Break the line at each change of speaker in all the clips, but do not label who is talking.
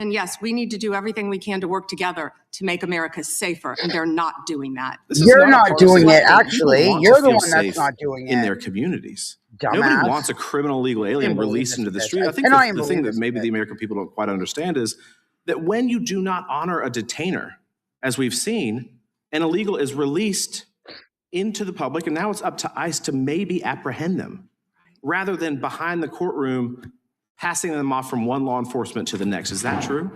And yes, we need to do everything we can to work together to make America safer, and they're not doing that.
You're not doing it, actually. You're the one that's not doing it.
In their communities.
Dumbass.
Nobody wants a criminal illegal alien released into the street. I think the thing that maybe the American people don't quite understand is that when you do not honor a detainer, as we've seen, an illegal is released into the public, and now it's up to ICE to maybe apprehend them, rather than behind the courtroom passing them off from one law enforcement to the next. Is that true?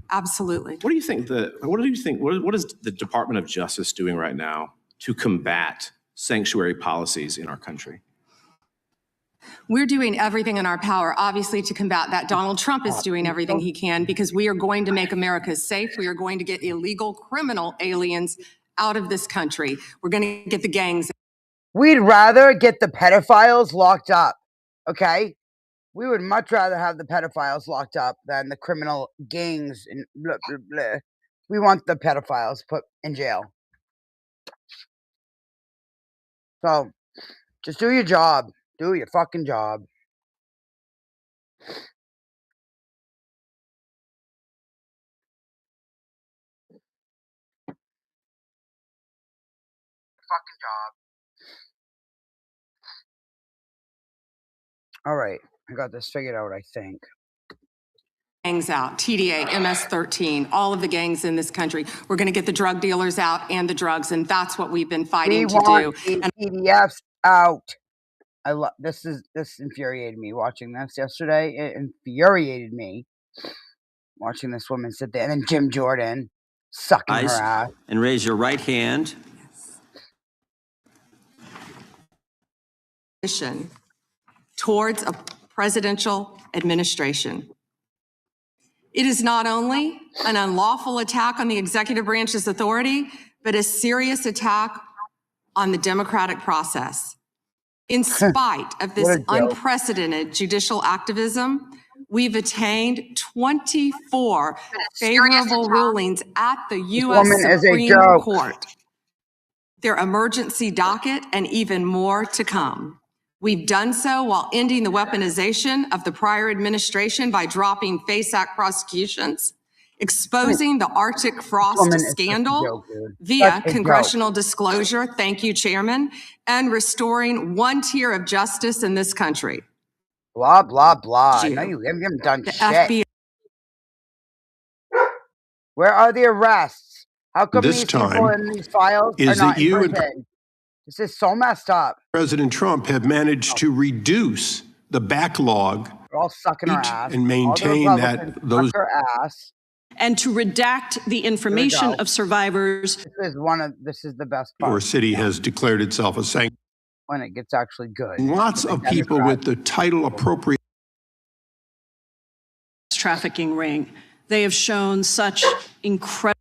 Absolutely.
What do you think what is the Department of Justice doing right now to combat sanctuary policies in our country?
We're doing everything in our power, obviously, to combat that. Donald Trump is doing everything he can, because we are going to make America safe. We are going to get illegal criminal aliens out of this country. We're going to get the gangs.
We'd rather get the pedophiles locked up, okay? We would much rather have the pedophiles locked up than the criminal gangs and blah, blah, blah. We want the pedophiles put in jail. So, just do your job. Do your fucking job. Fucking job. All right. I got this figured out, I think.
Gangs out, TDA, MS-13, all of the gangs in this country. We're going to get the drug dealers out and the drugs, and that's what we've been fighting to do.
And PDFs out. This infuriated me watching this yesterday. It infuriated me watching this woman sit there, and then Jim Jordan sucking her ass.
And raise your right hand.
Towards a presidential administration. It is not only an unlawful attack on the executive branch's authority, but a serious attack on the democratic process. In spite of this unprecedented judicial activism, we've attained 24 favorable rulings at the U.S. Supreme Court. Their emergency docket, and even more to come. We've done so while ending the weaponization of the prior administration by dropping FACE Act prosecutions, exposing the Arctic Frost scandal via congressional disclosure, thank you, Chairman, and restoring one tier of justice in this country.
Blah, blah, blah. No, you haven't done shit. FBI. Where are the arrests? How come these people in these files are not in prison? This is so messed up.
President Trump have managed to reduce the backlog and maintain that those
and to redact the information of survivors.
This is the best part.
Your city has declared itself a sanctuary.
When it gets actually good.
Lots of people with the title appropriate
trafficking ring. They have shown such incredible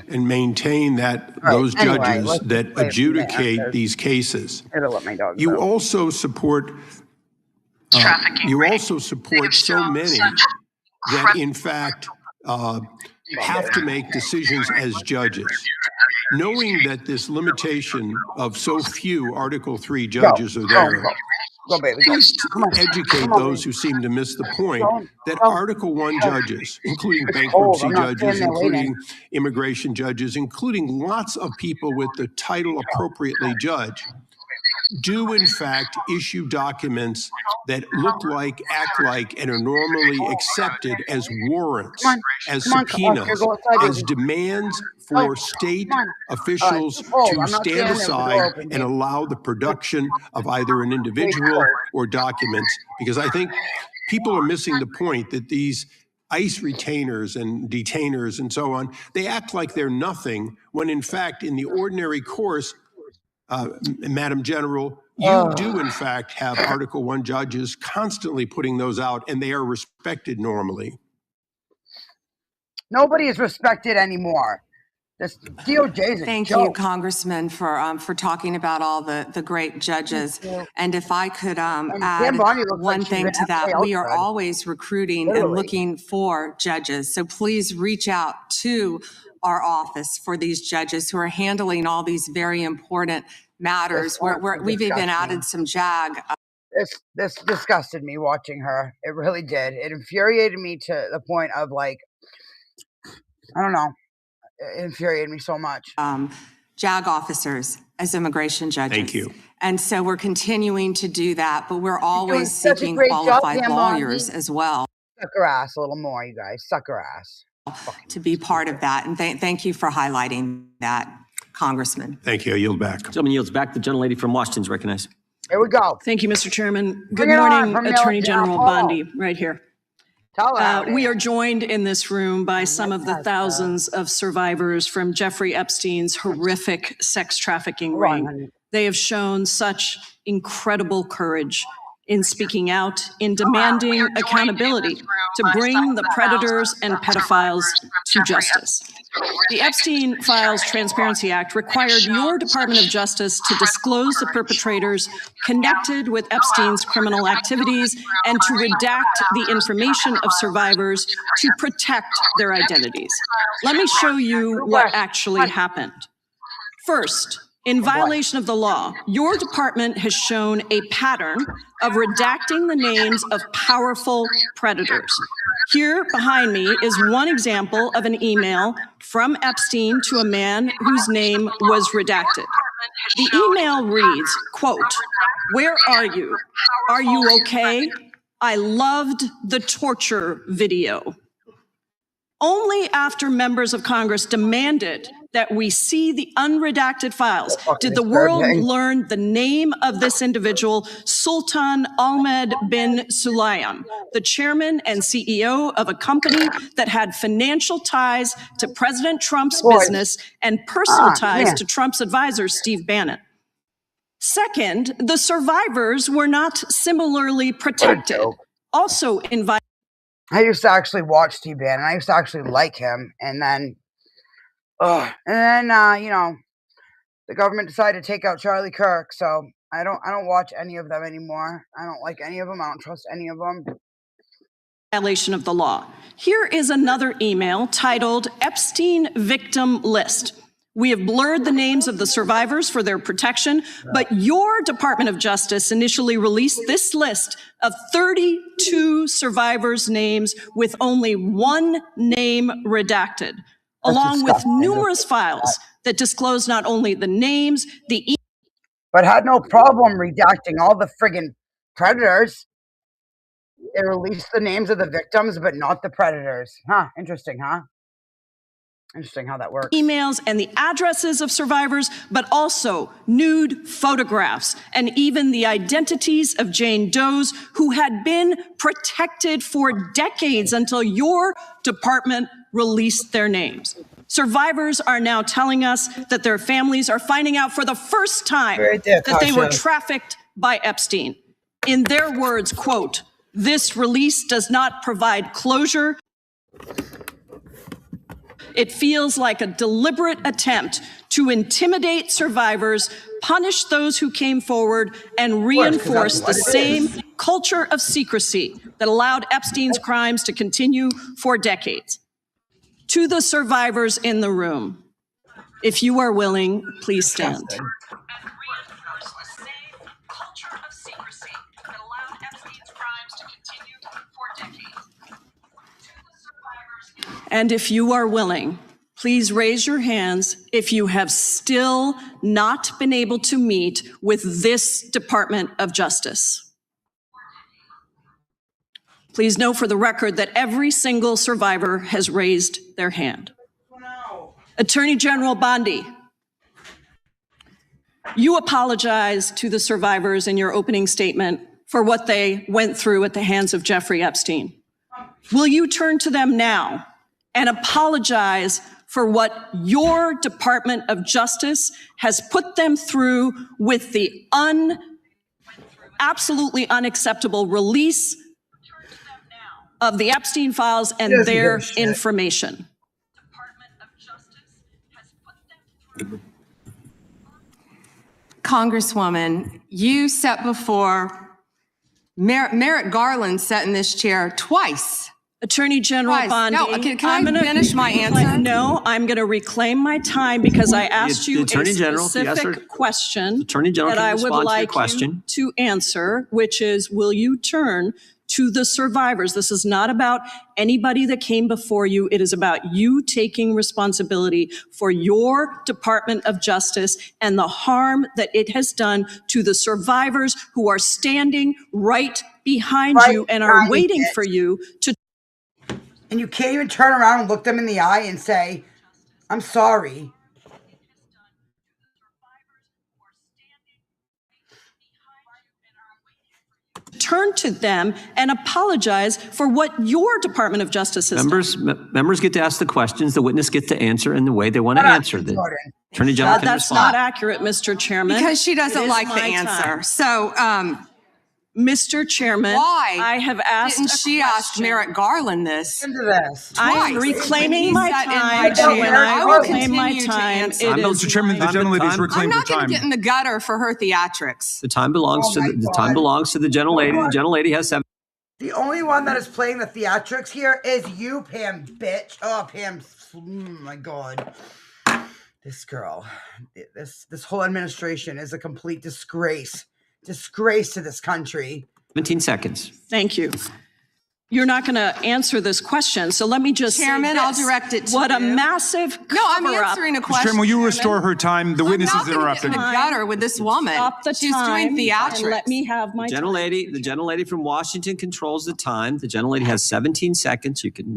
and maintain that those judges that adjudicate these cases. You also support so many that in fact have to make decisions as judges. Knowing that this limitation of so few Article 3 judges are there, please educate those who seem to miss the point that Article 1 judges, including bankruptcy judges, including immigration judges, including lots of people with the title appropriately judge, do in fact issue documents that look like, act like, and are normally accepted as warrants, as subpoenas, as demands for state officials to stand aside and allow the production of either an individual or documents. Because I think people are missing the point that these ICE retainers and detainers and so on, they act like they're nothing when in fact in the ordinary course, Madam General, you do in fact have Article 1 judges constantly putting those out, and they are respected normally.
Nobody is respected anymore. This DOJ is a
Thank
joke.
you, Congressman, for talking about all the great judges. And if I could add one thing to that, we are always recruiting and looking for judges. So please reach out to our office for these judges who are handling all these very important matters. We've even added some JAG.
This disgusted me watching her. It really did. It infuriated me to the point of like, I don't know. It infuriated me so much.
JAG officers as immigration judges.
Thank you.
And so we're continuing to do that, but we're always
such a
seeking
great job,
qualified
Pam
lawyers
Bondi.
as well
Suck her ass a little more, you guys. Suck her ass.
to be part of that. And thank you for highlighting that, Congressman.
Thank you. I yield back.
Gentleman yields back. The gentlelady from Washington is recognized.
Here we go.
Thank you, Mr. Chairman. Good
Bring it on
morning,
from
Attorney
Military
General
Hall.
Bondi, right here.
Tell her how it
We
is.
are joined in this room by some of the thousands of survivors from Jeffrey Epstein's horrific sex trafficking
Hold on,
ring.
honey.
They have shown such incredible courage in speaking out, in demanding accountability to bring the predators and pedophiles to justice. The Epstein Files Transparency Act required your Department of Justice to disclose the perpetrators connected with Epstein's criminal activities and to redact the information of survivors to protect their identities. Let me show you what actually happened. First, in violation of the law, your department has shown a pattern of redacting the names of powerful predators. Here behind me is one example of an email from Epstein to a man whose name was redacted. The email reads, quote, "Where are you? Are you okay? I loved the torture video." Only after members of Congress demanded that we see the unredacted files did the world learn the name of this individual, Sultan Ahmed bin Sulayem, the chairman and CEO of a company that had financial ties to President Trump's business and personal ties to Trump's advisor, Steve Bannon. Second, the survivors were not similarly protected. Also invited.
I used to actually watch Steve Bannon. I used to actually like him, and then, you know, the government decided to take out Charlie Kirk. So I don't watch any of them anymore. I don't like any of them. I don't trust any of them.
Violation of the law. Here is another email titled Epstein Victim List. We have blurred the names of the survivors for their protection, but your Department of Justice initially released this list of 32 survivors' names with only one name redacted, along with numerous files that disclose not only the names,
but had no problem redacting all the friggin' predators. They released the names of the victims, but not the predators. Huh, interesting, huh? Interesting how that works.
emails and the addresses of survivors, but also nude photographs and even the identities of Jane Does who had been protected for decades until your department released their names. Survivors are now telling us that their families are finding out for the first time that they were trafficked by Epstein. In their words, quote, "This release does not provide closure. It feels like a deliberate attempt to intimidate survivors, punish those who came forward, and reinforce the same culture of secrecy that allowed Epstein's crimes to continue for decades." To the survivors in the room, if you are willing, please stand. And if you are willing, please raise your hands if you have still not been able to meet with this Department of Justice. Please know for the record that every single survivor has raised their hand. Attorney General Bondi, you apologized to the survivors in your opening statement for what they went through at the hands of Jeffrey Epstein. Will you turn to them now and apologize for what your Department of Justice has put them through with the absolutely unacceptable release of the Epstein files and their information?
Congresswoman, you sat before, Merrick Garland sat in this chair twice
Attorney General
Guys,
Bondi.
no, can I
I'm gonna
finish my answer?
No, I'm going to reclaim my time because I asked you a
Attorney General, yes, sir.
specific question
Attorney General
that
can
I would
respond to your
like
question.
you to answer, which is, will you turn to the survivors? This is not about anybody that came before you. It is about you taking responsibility for your Department of Justice and the harm that it has done to the survivors who are standing right behind you and are
behind
waiting
it.
for you to
And you can't even turn around and look them in the eye and say, I'm sorry.
turn to them and apologize for what your Department of Justice has done.
Members get to ask the questions, the witness get to answer in the way they want to answer. The Attorney General can
That's
respond.
not accurate, Mr. Chairman.
Because she
It
doesn't
is
like the
my
answer.
time.
So,
Mr. Chairman,
why
I have asked
didn't
a
she ask
question.
Merrick Garland this?
Into this.
I'm
twice?
reclaiming
He
my
sat in my
time,
chair.
and when I
will
reclaim my
continue to
time,
answer.
it is
Mr. Chairman,
my
the gentlelady's
time.
reclaimed
I'm
her
not going
time.
to get in the gutter for her theatrics.
The time belongs to
Oh my
the time
God.
belongs to the gentlelady. The gentlelady has 7.
The only one that is playing the theatrics here is you, Pam, bitch. Oh, Pam. Oh, my God. This girl. This whole administration is a complete disgrace. Disgrace to this country.
17 seconds.
Thank you. You're not going to answer this question, so let me just
Chairman,
say
I'll
this.
direct it to
What a
you.
massive
No, I'm
cover-up.
answering a
Mr.
question.
Chairman, will you
Chairman.
restore her time? The witness
I'm
is
not gonna get
interrupting.
in the gutter with this woman.
Stop the
She's
time
doing theatrics.
and let me have my time.
The gentlelady from Washington controls the time. The gentlelady has 17 seconds. You can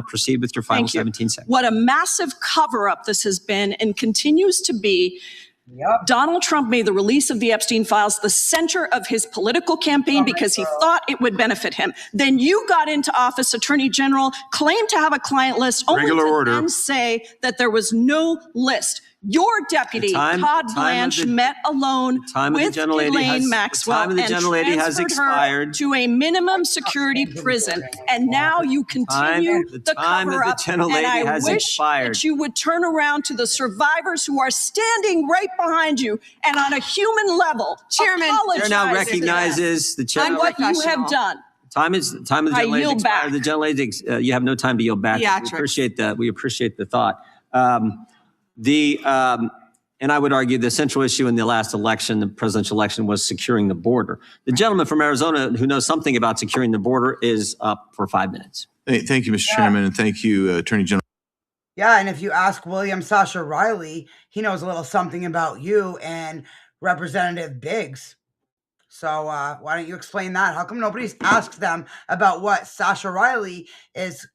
proceed with your final
Thank you.
17 seconds.
What a massive cover-up this has been and continues to be.
Yep.
Donald Trump made the release of the Epstein files the center of his political campaign because he thought it would benefit him. Then you got into office, Attorney General, claimed to have a client list, only
Regular
to
order.
then say that there was no list. Your deputy,
time
Todd
of
Blanche,
the-
met alone
time of the
with
gentlelady has-
Ghislaine
the
Maxwell
time of the
and
gentlelady has
transferred her
expired.
to a minimum security prison. And now you continue
The
the
time of the
cover-up. And
gentlelady
I
has
wish
expired.
that you would turn around to the survivors who are standing right behind you and on a human level,
Chairman,
apologize
Chair now
to them
recognizes the chair.
on
now
what you
Unprofessional.
have done.
Time of the
I
gentlelady
yield
expired.
back.
The gentlelady, you have no time to yield back.
Theatrics.
We appreciate that. We appreciate the thought. And I would argue the central issue in the last election, the presidential election, was securing the border. The gentleman from Arizona who knows something about securing the border is up for 5 minutes.
Thank you, Mr. Chairman, and thank you, Attorney General.
Yeah, and if you ask William Sasha Riley, he knows a little something about you and Representative Biggs. So why don't you explain that? How come nobody's asked them about what Sasha Riley is,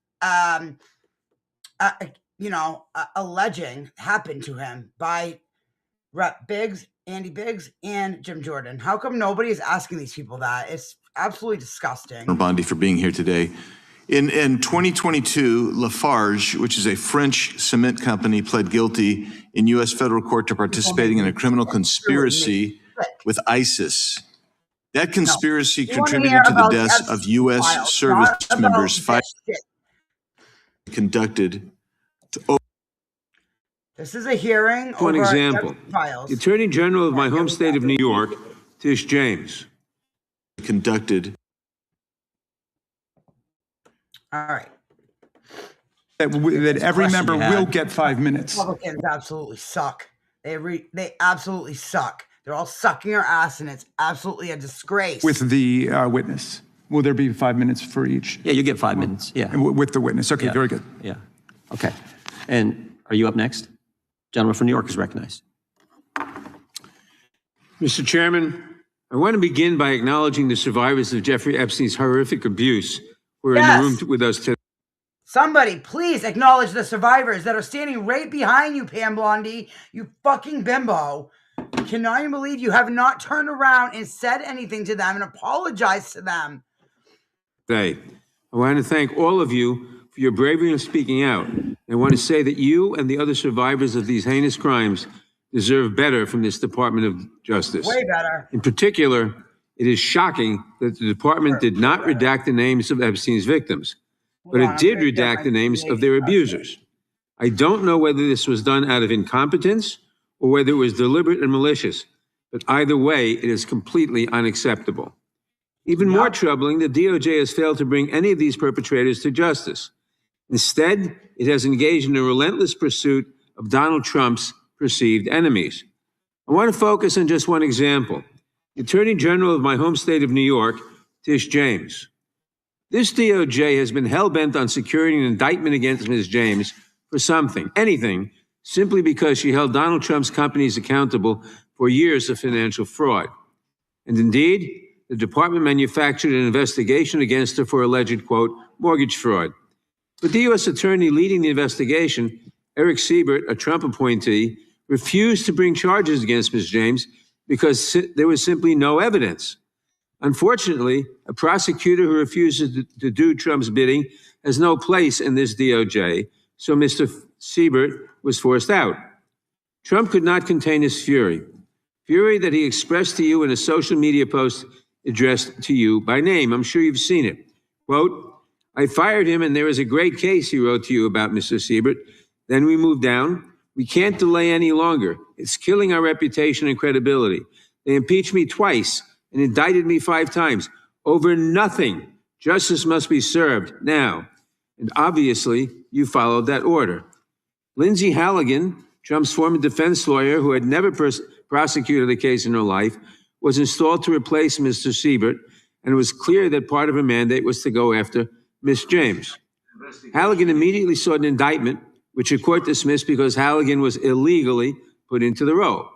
alleging happened to him by Rep. Biggs, Andy Biggs, and Jim Jordan? How come nobody is asking these people that? It's absolutely disgusting.
Bondi for being here today. In 2022, Lafarge, which is a French cement company, pled guilty in U.S. federal court to participating in a criminal conspiracy with ISIS. That conspiracy
You wanna
contributed
hear
to the
about
deaths
Epstein
of U.S.
files,
service
not about
members
this
five
shit.
conducted to
This is a hearing
For an
over
example,
Epstein files.
the Attorney General of my home state of New York, Tish James.
conducted.
All right.
That every
question
member
you had.
will get 5 minutes.
Republicans absolutely suck. They absolutely suck. They're all sucking our ass, and it's absolutely a disgrace.
With the witness. Will there be 5 minutes for each?
Yeah, you get 5 minutes. Yeah.
And with the witness. Okay,
Yeah.
very good.
Yeah. Okay. And are you up next? Gentleman from New York is recognized.
Mr. Chairman, I want to begin by acknowledging the survivors of Jeffrey Epstein's horrific abuse who are in
Yes.
the room with us today.
Somebody, please acknowledge the survivors that are standing right behind you, Pam Blondie. You fucking bimbo. Cannot even believe you have not turned around and said anything to them and apologized to them.
I want to thank all of you for your bravery in speaking out. I want to say that you and the other survivors of these heinous crimes deserve better from this Department of Justice.
Way better.
In particular, it is shocking that the department did not redact the names of Epstein's victims, but it did redact the names of their abusers. I don't know whether this was done out of incompetence or whether it was deliberate and malicious, but either way, it is completely unacceptable. Even more troubling, the DOJ has failed to bring any of these perpetrators to justice. Instead, it has engaged in a relentless pursuit of Donald Trump's perceived enemies. I want to focus on just one example. The Attorney General of my home state of New York, Tish James. This DOJ has been hell-bent on securing an indictment against Ms. James for something, anything, simply because she held Donald Trump's companies accountable for years of financial fraud. And indeed, the department manufactured an investigation against her for alleged, quote, mortgage fraud. But the U.S. attorney leading the investigation, Eric Siebert, a Trump appointee, refused to bring charges against Ms. James because there was simply no evidence. Unfortunately, a prosecutor who refuses to do Trump's bidding has no place in this DOJ, so Mr. Siebert was forced out. Trump could not contain his fury that he expressed to you in a social media post addressed to you by name. I'm sure you've seen it. Quote, I fired him and there is a great case, he wrote to you about Mr. Siebert. Then we moved down. We can't delay any longer. It's killing our reputation and credibility. They impeached me twice and indicted me 5 times over nothing. Justice must be served now. And obviously, you followed that order. Lindsay Halligan, Trump's former defense lawyer who had never prosecuted a case in her life, was installed to replace Mr. Siebert, and it was clear that part of her mandate was to go after Ms. James. Halligan immediately sought an indictment, which a court dismissed because Halligan was illegally put into the role.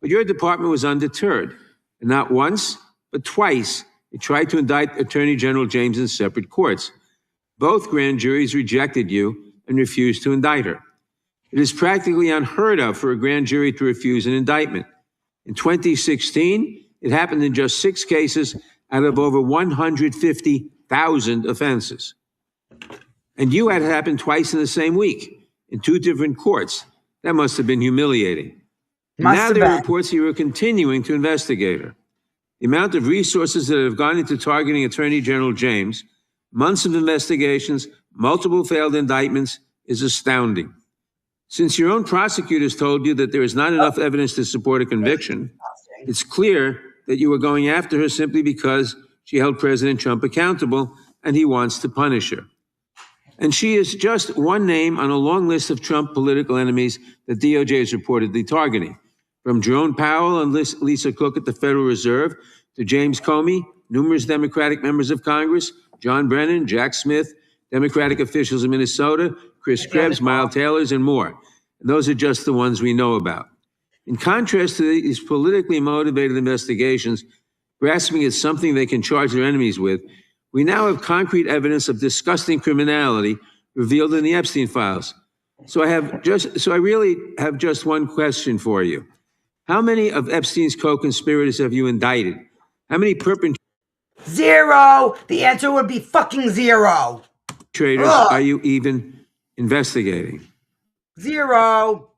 But your department was undeterred, and not once, but twice, it tried to indict Attorney General James in separate courts. Both grand juries rejected you and refused to indict her. It is practically unheard of for a grand jury to refuse an indictment. In 2016, it happened in just 6 cases out of over 150,000 offenses. And you had it happen twice in the same week in 2 different courts. That must have been humiliating. Now there are reports you are continuing to investigate her. The amount of resources that have gone into targeting Attorney General James, months of investigations, multiple failed indictments, is astounding. Since your own prosecutors told you that there is not enough evidence to support a conviction, it's clear that you were going after her simply because she held President Trump accountable and he wants to punish her. And she is just one name on a long list of Trump political enemies that DOJ is reportedly targeting. From Jerome Powell and Lisa Cook at the Federal Reserve to James Comey, numerous Democratic members of Congress, John Brennan, Jack Smith, Democratic officials in Minnesota, Chris Krebs, Miles Taylors, and more. And those are just the ones we know about. In contrast to these politically motivated investigations, grasping at something they can charge their enemies with, we now have concrete evidence of disgusting criminality revealed in the Epstein files. So I really have just one question for you. How many of Epstein's co-conspirators have you indicted? How many perpetrators?
0. The answer would be fucking 0.
Are you even investigating?
0.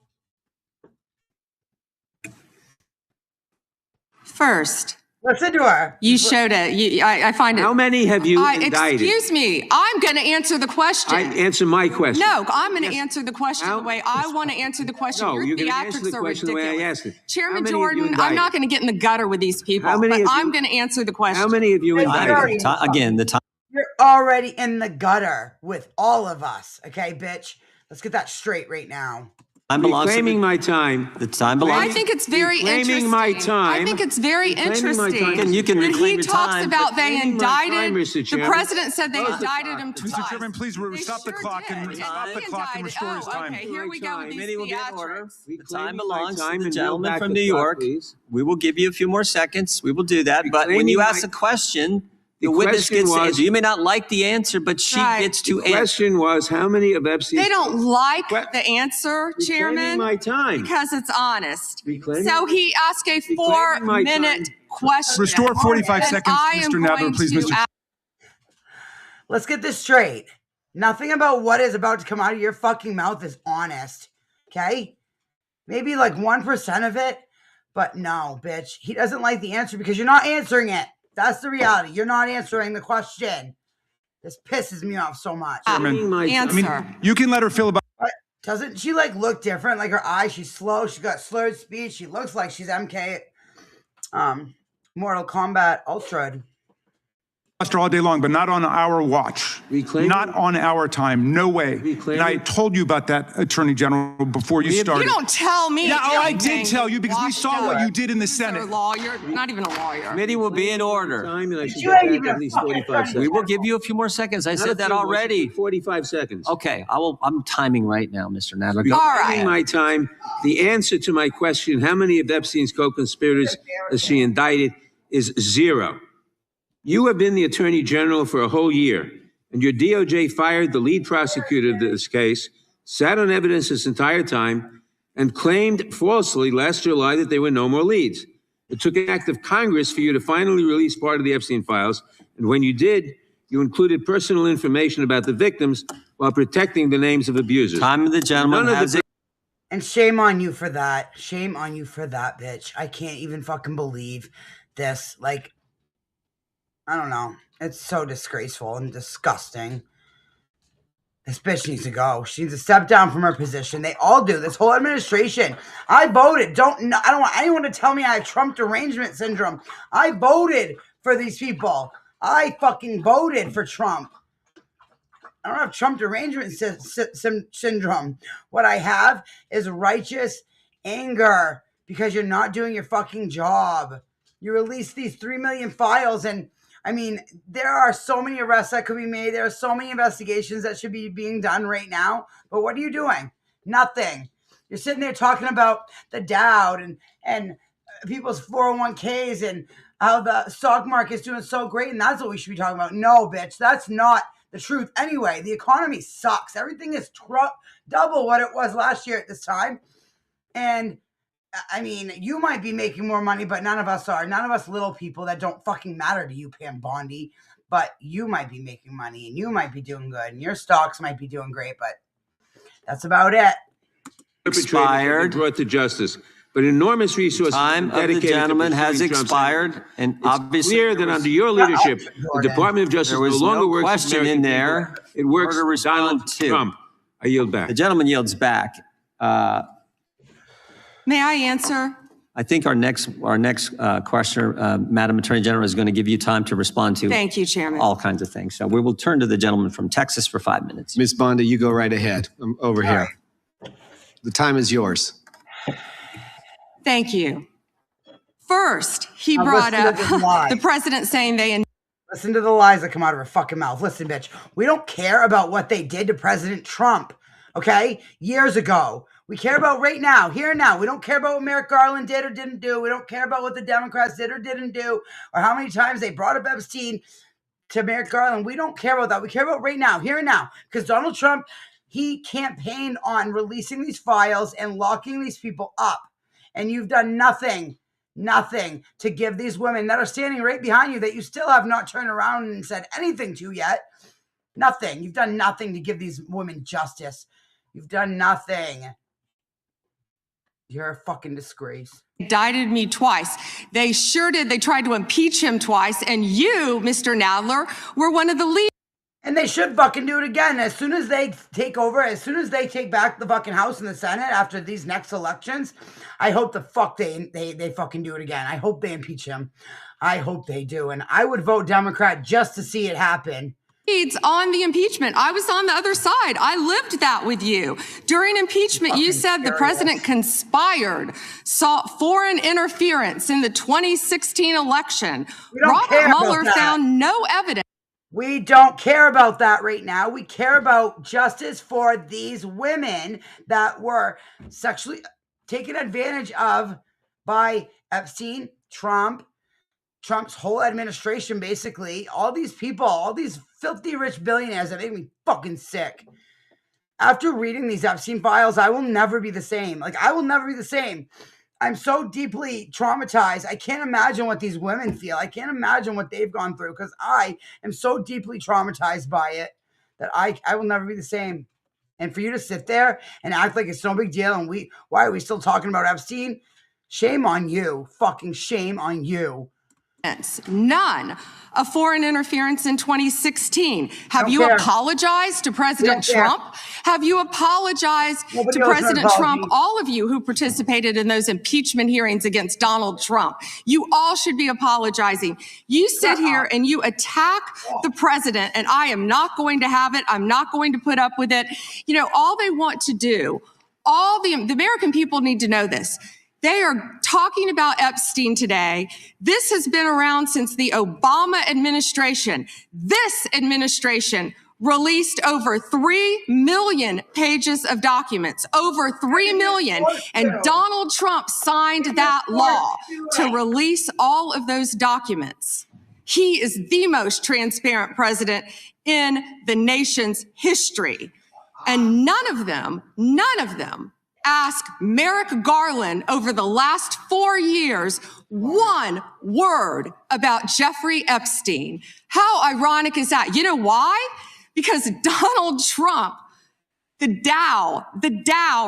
First,
listen to her.
you showed it. I find it.
How many have you indicted?
Excuse me. I'm going to answer the question.
Answer my question.
No, I'm going to answer the question the way I want to answer the question.
No,
Your
you're going to answer
theatrics
the
are
question the
ridiculous.
way I asked it.
Chairman
How many have you
Jordan, I'm not
indicted?
going to get in the gutter with these people,
How many
but
have you-
I'm going to answer the question.
How many have you indicted?
Again, the time.
You're already in the gutter with all of us. Okay, bitch? Let's get that straight right now.
Time belongs to
Reclaiming my time.
the time
Well,
belongs.
I think it's very
Reclaiming
interesting.
my time.
I think it's very
Reclaiming my
interesting.
time.
You can
when
reclaim
he
your
talks
time,
about
but
they
reclaiming my time,
indicted,
Mr.
the
Chairman.
president said they
Close the
indicted
clock.
him twice.
Mr. Chairman, please
They
stop the
sure
clock
did.
and stop the
They
clock and
indicted.
restore his time.
Okay, here we go with these
Committee will get in order.
theatrics.
The
Reclaiming
time
my
belongs
time
to the
and
gentleman
yield back
from
the
New
clock,
York.
please.
We will give you a few more seconds. We will do that. But when you
Reclaiming
ask
my-
a question, the
The
witness
question
gets to
was-
answer. You may not like the answer, but she
Right.
gets to
The
answer.
question was, how many of Epstein's...
They don't like
What?
the answer,
Reclaiming
Chairman,
my time.
because it's honest.
Reclaiming
So
my-
he asked a
Reclaiming my
4-minute
time.
question.
Restore 45
And
seconds,
I am
Mr. Nadler,
going
please,
to
Mr.
ask-
Let's get this straight. Nothing about what is about to come out of your fucking mouth is honest. Okay? Maybe like 1% of it. But no, bitch. He doesn't like the answer because you're not answering it. That's the reality. You're not answering the question. This pisses me off so much.
Reclaiming my time.
answer.
You can let her feel about.
Doesn't she like look different? Like her eyes, she's slow. She's got slurred speech. She looks like she's MK, Mortal Kombat Ultra.
filibuster all day long, but not on our watch.
Reclaim-
Not on our time. No way.
Reclaim-
And I told you about that, Attorney General, before you started.
You don't tell me.
Yeah, oh, I
anything,
did tell you because we
washed
saw what
up
you did in the
loser
Senate.
Lawyer, not even a lawyer.
Committee will be in order.
Time, and I should
You
get
ain't
back
even
at
a
least
fucking
45
attorney.
seconds.
We will give you a few more seconds. I said that already.
45 seconds.
Okay, I'm timing right now, Mr. Nadler.
All
Taking
right.
my time. The answer to my question, how many of Epstein's co-conspirators is she indicted, is 0. You have been the Attorney General for a whole year, and your DOJ fired the lead prosecutor of this case, sat on evidence this entire time, and claimed falsely last July that there were no more leads. It took an act of Congress for you to finally release part of the Epstein files, and when you did, you included personal information about the victims while protecting the names of abusers.
Time of the gentleman
None of
has
the-
And shame on you for that. Shame on you for that, bitch. I can't even fucking believe this. Like, I don't know. It's so disgraceful and disgusting. This bitch needs to go. She needs to step down from her position. They all do. This whole administration. I voted. I don't want anyone to tell me I have Trump derangement syndrome. I voted for these people. I fucking voted for Trump. I don't have Trump derangement syndrome. What I have is righteous anger because you're not doing your fucking job. You release these 3 million files, and I mean, there are so many arrests that could be made. There are so many investigations that should be being done right now. But what are you doing? Nothing. You're sitting there talking about the Dowd and people's 401ks and how the stock market's doing so great, and that's what we should be talking about. No, bitch, that's not the truth. Anyway, the economy sucks. Everything is double what it was last year at this time. And I mean, you might be making more money, but none of us are. None of us little people that don't fucking matter to you, Pam Bondi. But you might be making money, and you might be doing good, and your stocks might be doing great, but that's about it.
Expired.
Brought to justice. But enormous resources
Time of the
dedicated to
gentleman has
pursuing Trump's
expired, and
It's
obviously
clear that under your leadership, the
Jordan.
Department of Justice
there
no
was
longer
no
works for
question
American
in there.
people. It works
for her to
for
respond
Donald
to.
Trump. I yield back.
The gentleman yields back.
May I answer?
I think our next questioner, Madam Attorney General, is going to give you time to respond to
Thank you, Chairman.
all kinds of things. So we will turn to the gentleman from Texas for 5 minutes.
Ms. Bondi, you go right ahead. I'm over here. The time is yours.
Thank you. First, he
Now
brought
listen
up
to this lie.
the president saying they
Listen to the lies that come out of her fucking mouth. Listen, bitch. We don't care about what they did to President Trump, okay? Years ago. We care about right now, here and now. We don't care about what Merrick Garland did or didn't do. We don't care about what the Democrats did or didn't do, or how many times they brought up Epstein to Merrick Garland. We don't care about that. We care about right now, here and now. Because Donald Trump, he campaigned on releasing these files and locking these people up. And you've done nothing to give these women that are standing right behind you that you still have not turned around and said anything to yet. Nothing. You've done nothing to give these women justice. You've done nothing. You're a fucking disgrace.
indicted me twice. They sure did. They tried to impeach him twice. And you, Mr. Nadler, were one of the leaders.
And they should fucking do it again. As soon as they take over, as soon as they take back the fucking House and the Senate after these next elections, I hope the fuck they fucking do it again. I hope they impeach him. I hope they do. And I would vote Democrat just to see it happen.
On the impeachment. I was on the other side. I lived that with you. During impeachment, you said the president conspired, sought foreign interference in the 2016 election.
We don't care
Robert
about
Mueller
that.
found no evidence.
We don't care about that right now. We care about justice for these women that were sexually taken advantage of by Epstein, Trump's whole administration, basically. All these people, all these filthy rich billionaires that make me fucking sick. After reading these Epstein files, I will never be the same. Like, I will never be the same. I'm so deeply traumatized. I can't imagine what these women feel. I can't imagine what they've gone through because I am so deeply traumatized by it that I will never be the same. And for you to sit there and act like it's no big deal and why are we still talking about Epstein? Shame on you. Fucking shame on you.
None of foreign interference in 2016. Have you apologized to President Trump? Have you apologized to President Trump, all of you who participated in those impeachment hearings against Donald Trump? You all should be apologizing. You sit here and you attack the president, and I am not going to have it. I'm not going to put up with it. You know, all they want to do, all the American people need to know this. They are talking about Epstein today. This has been around since the Obama administration. This administration released over 3 million pages of documents, over 3 million. And Donald Trump signed that law to release all of those documents. He is the most transparent president in the nation's history. And none of them ask Merrick Garland over the last 4 years one word about Jeffrey Epstein. How ironic is that? You know why? Because Donald Trump, the Dow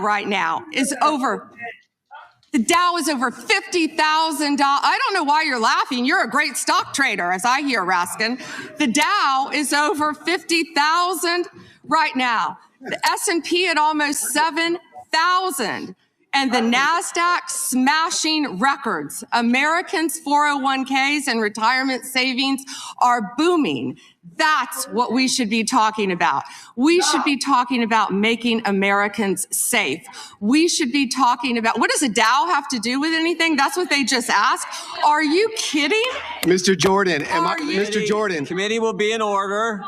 right now is over. The Dow is over $50,000. I don't know why you're laughing. You're a great stock trader, as I hear, Raskin. The Dow is over 50,000 right now. The S&P at almost 7,000. And the NASDAQ smashing records. Americans' 401ks and retirement savings are booming. That's what we should be talking about. We should be talking about making Americans safe. We should be talking about, what does a Dow have to do with anything? That's what they just asked. Are you kidding?
Mr. Jordan, Mr. Jordan.
Committee will be in order.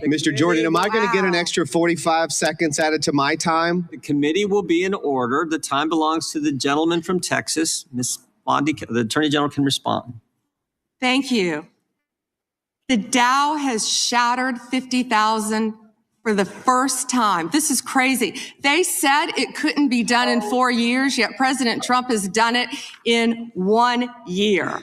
Mr. Jordan, am I going to get an extra 45 seconds added to my time?
The committee will be in order. The time belongs to the gentleman from Texas. Ms. Bondi, the Attorney General can respond.
Thank you. The Dow has shattered 50,000 for the first time. This is crazy. They said it couldn't be done in 4 years, yet President Trump has done it in 1 year.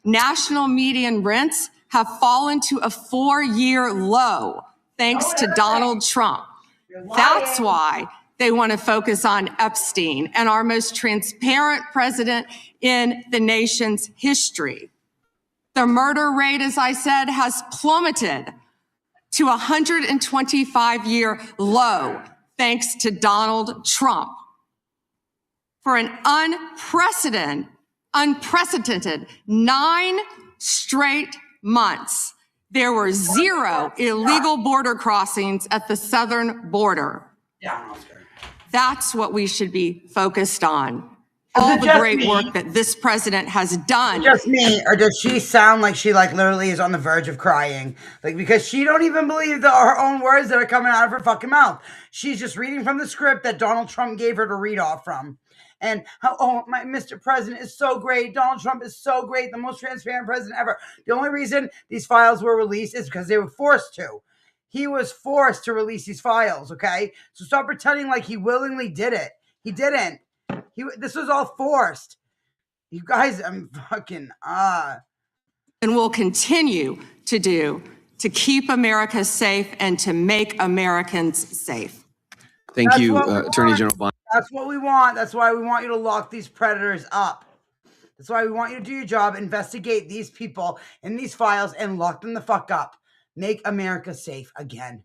National median rents have fallen to a 4-year low thanks to Donald Trump. That's why they want to focus on Epstein and our most transparent president in the nation's history. The murder rate, as I said, has plummeted to a 125-year low thanks to Donald Trump. For an unprecedented 9 straight months, there were 0 illegal border crossings at the southern border. That's what we should be focused on. All the great work that this president has done.
Just me, or does she sound like she literally is on the verge of crying? Because she don't even believe her own words that are coming out of her fucking mouth. She's just reading from the script that Donald Trump gave her to read off from. And how, my Mr. President is so great. Donald Trump is so great. The most transparent president ever. The only reason these files were released is because they were forced to. He was forced to release these files, okay? So stop pretending like he willingly did it. He didn't. This was all forced. You guys, I'm fucking,
And will continue to do to keep America safe and to make Americans safe.
Thank you, Attorney General Bond.
That's what we want. That's why we want you to lock these predators up. That's why we want you to do your job, investigate these people in these files and lock them the fuck up. Make America safe again.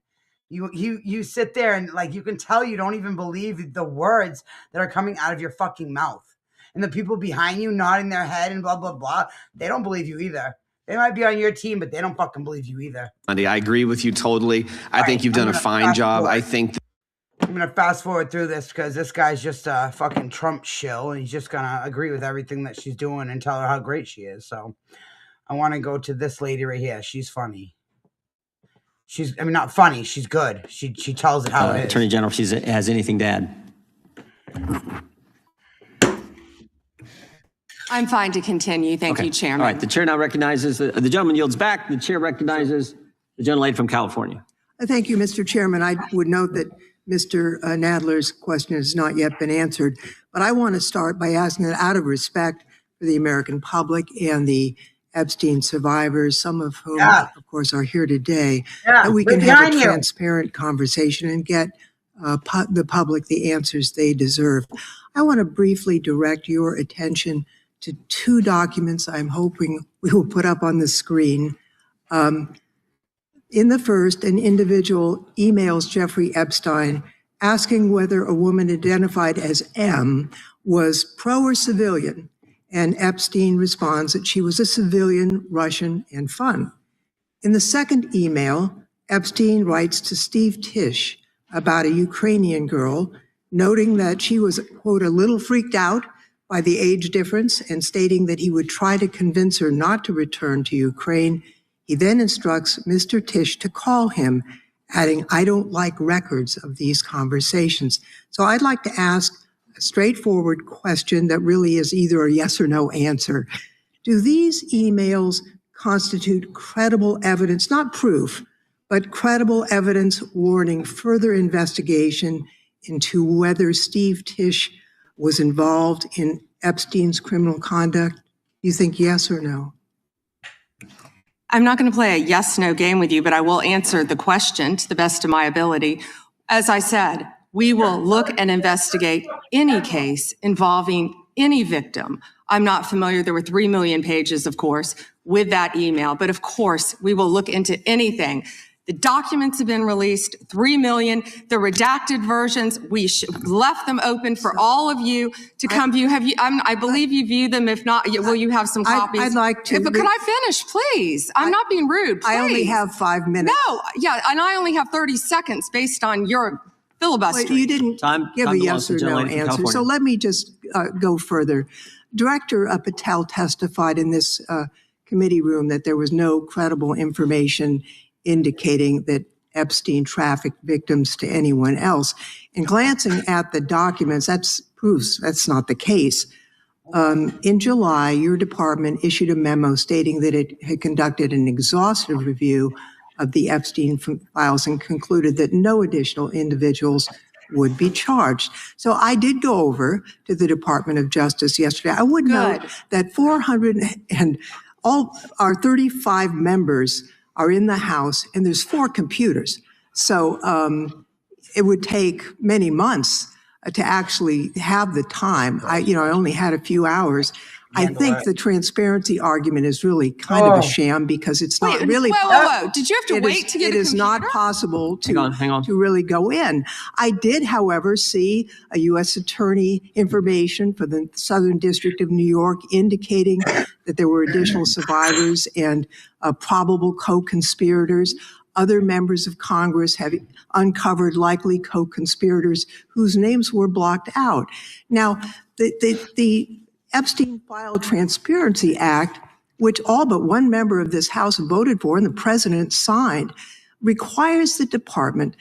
You sit there and you can tell you don't even believe the words that are coming out of your fucking mouth. And the people behind you nodding their head and blah, blah, blah, they don't believe you either. They might be on your team, but they don't fucking believe you either.
Andy, I agree with you totally. I think you've done a fine job. I think
I'm going to fast forward through this because this guy's just a fucking Trump shill and he's just going to agree with everything that she's doing and tell her how great she is. So I want to go to this lady right here. She's funny. Not funny. She's good. She tells it how it is.
Attorney General, if she has anything to add.
I'm fine to continue. Thank you, Chairman.
All right. The chair now recognizes, the gentleman yields back. The chair recognizes the gentlelady from California.
Thank you, Mr. Chairman. I would note that Mr. Nadler's question has not yet been answered, but I want to start by asking that out of respect for the American public and the Epstein survivors, some of whom, of course, are here today, that we can have a transparent conversation and get the public the answers they deserve. I want to briefly direct your attention to two documents I'm hoping we will put up on the screen. In the first, an individual emails Jeffrey Epstein asking whether a woman identified as M was pro or civilian, and Epstein responds that she was a civilian, Russian, and fun. In the second email, Epstein writes to Steve Tisch about a Ukrainian girl, noting that she was, quote, a little freaked out by the age difference and stating that he would try to convince her not to return to Ukraine. He then instructs Mr. Tisch to call him, adding, I don't like records of these conversations. So I'd like to ask a straightforward question that really is either a yes or no answer. Do these emails constitute credible evidence, not proof, but credible evidence warning further investigation into whether Steve Tisch was involved in Epstein's criminal conduct? You think yes or no?
I'm not going to play a yes-no game with you, but I will answer the question to the best of my ability. As I said, we will look and investigate any case involving any victim. I'm not familiar, there were 3 million pages, of course, with that email, but of course, we will look into anything. The documents have been released, 3 million, the redacted versions, we left them open for all of you to come view. Have you, I believe you view them. If not, will you have some copies?
I'd like to.
But could I finish, please? I'm not being rude, please.
I only have 5 minutes.
No, yeah, and I only have 30 seconds based on your filibuster.
Well, you didn't give a yes or no answer, so let me just go further. Director Patel testified in this committee room that there was no credible information indicating that Epstein trafficked victims to anyone else. And glancing at the documents, that's proves that's not the case. In July, your department issued a memo stating that it had conducted an exhaustive review of the Epstein files and concluded that no additional individuals would be charged. So I did go over to the Department of Justice yesterday. I would note that 400 and all our 35 members are in the House, and there's 4 computers. So it would take many months to actually have the time. I only had a few hours. I think the transparency argument is really kind of a sham because it's not really.
Whoa. Did you have to wait to get a computer?
It is not possible to really go in. I did, however, see a U.S. attorney information for the Southern District of New York indicating that there were additional survivors and probable co-conspirators. Other members of Congress have uncovered likely co-conspirators whose names were blocked out. Now, the Epstein File Transparency Act, which all but one member of this House voted for and the president signed, requires the department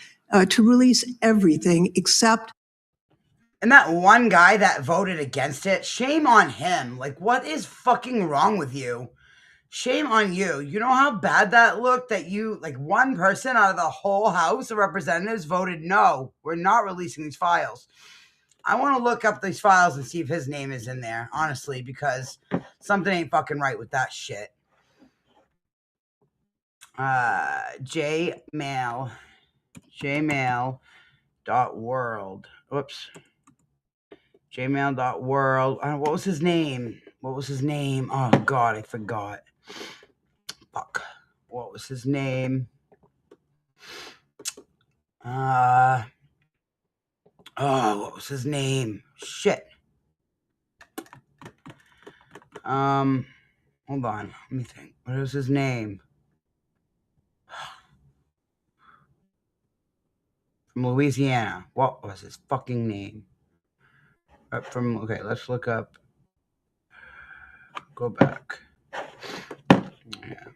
to release everything except.
And that one guy that voted against it, shame on him. Like, what is fucking wrong with you? Shame on you. You know how bad that looked that one person out of the whole House of Representatives voted no, we're not releasing these files. I want to look up these files and see if his name is in there, honestly, because something ain't fucking right with that shit. Jmail.world. Whoops. Jmail.world. What was his name? Oh, God, I forgot. Fuck. What was his name? What was his name? Shit. Hold on. Let me think. What was his name? From Louisiana. What was his fucking name? Okay, let's look up. Go back. Yeah.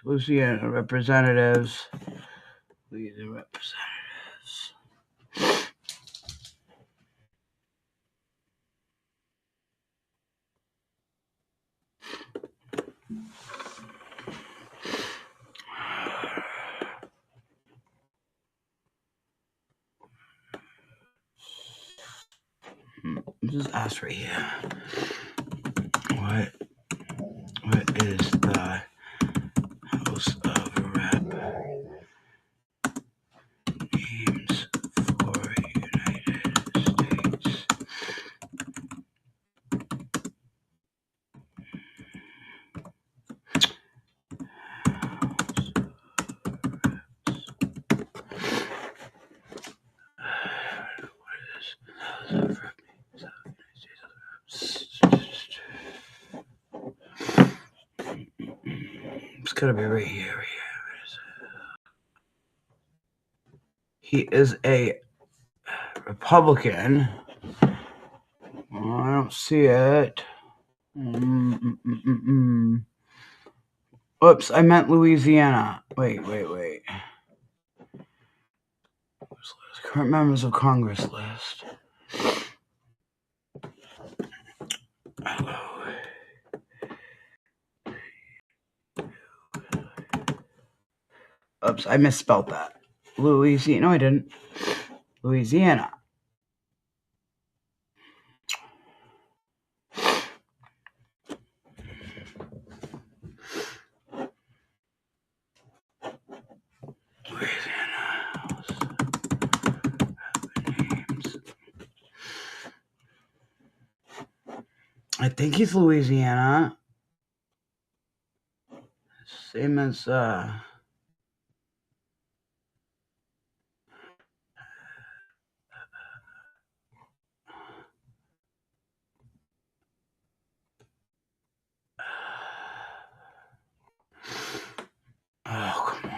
Louisiana representatives. This is us right here. What is the House of gotta be right here. Right here. Where is it? He is a Republican. Oh, I don't see it. Oops, I meant Louisiana. Wait. Current members of Congress list. Oops, I misspelled that. Louisiana. No, I didn't. Louisiana. I think he's Louisiana. Same as oh, come on.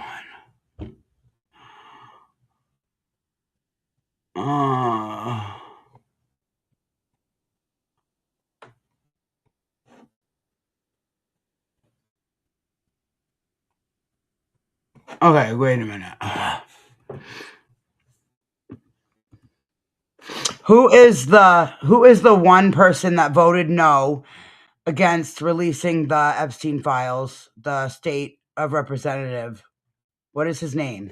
Okay, wait a minute. Who is the one person that voted no against releasing the Epstein files, the state of representative? What is his name?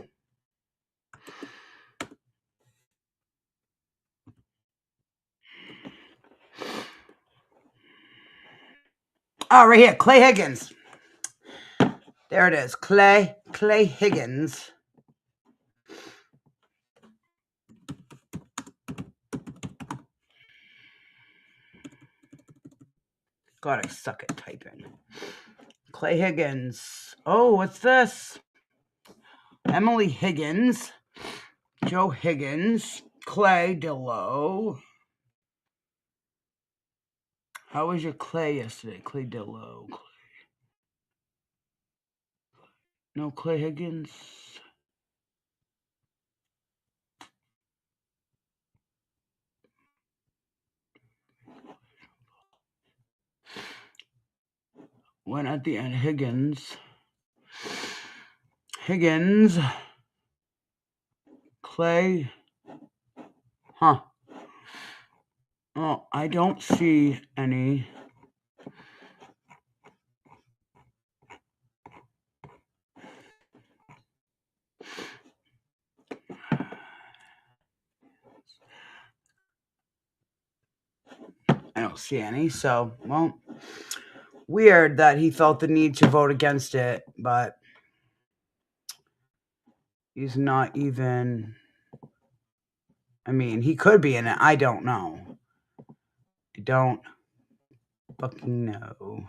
Oh, right here, Clay Higgins. There it is, Clay Higgins. God, I suck at typing. Clay Higgins. Oh, what's this? Emily Higgins. Joe Higgins. Clay Dillow. How was your Clay yesterday? Clay Dillow. No, Clay Higgins. Went at the end. Higgins. Clay. Huh. Oh, I don't see any. I don't see any, so, well, weird that he felt the need to vote against it, but he's not even, I mean, he could be in it. I don't know. I don't fucking know.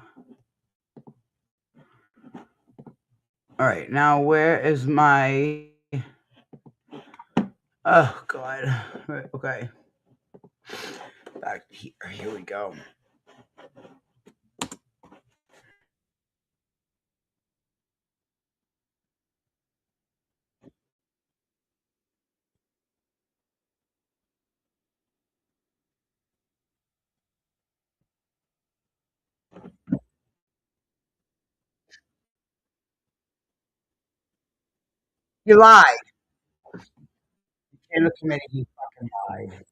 All right, now where is my, oh, God. Right, okay. Back here we go. You lied. In the committee, he fucking lied.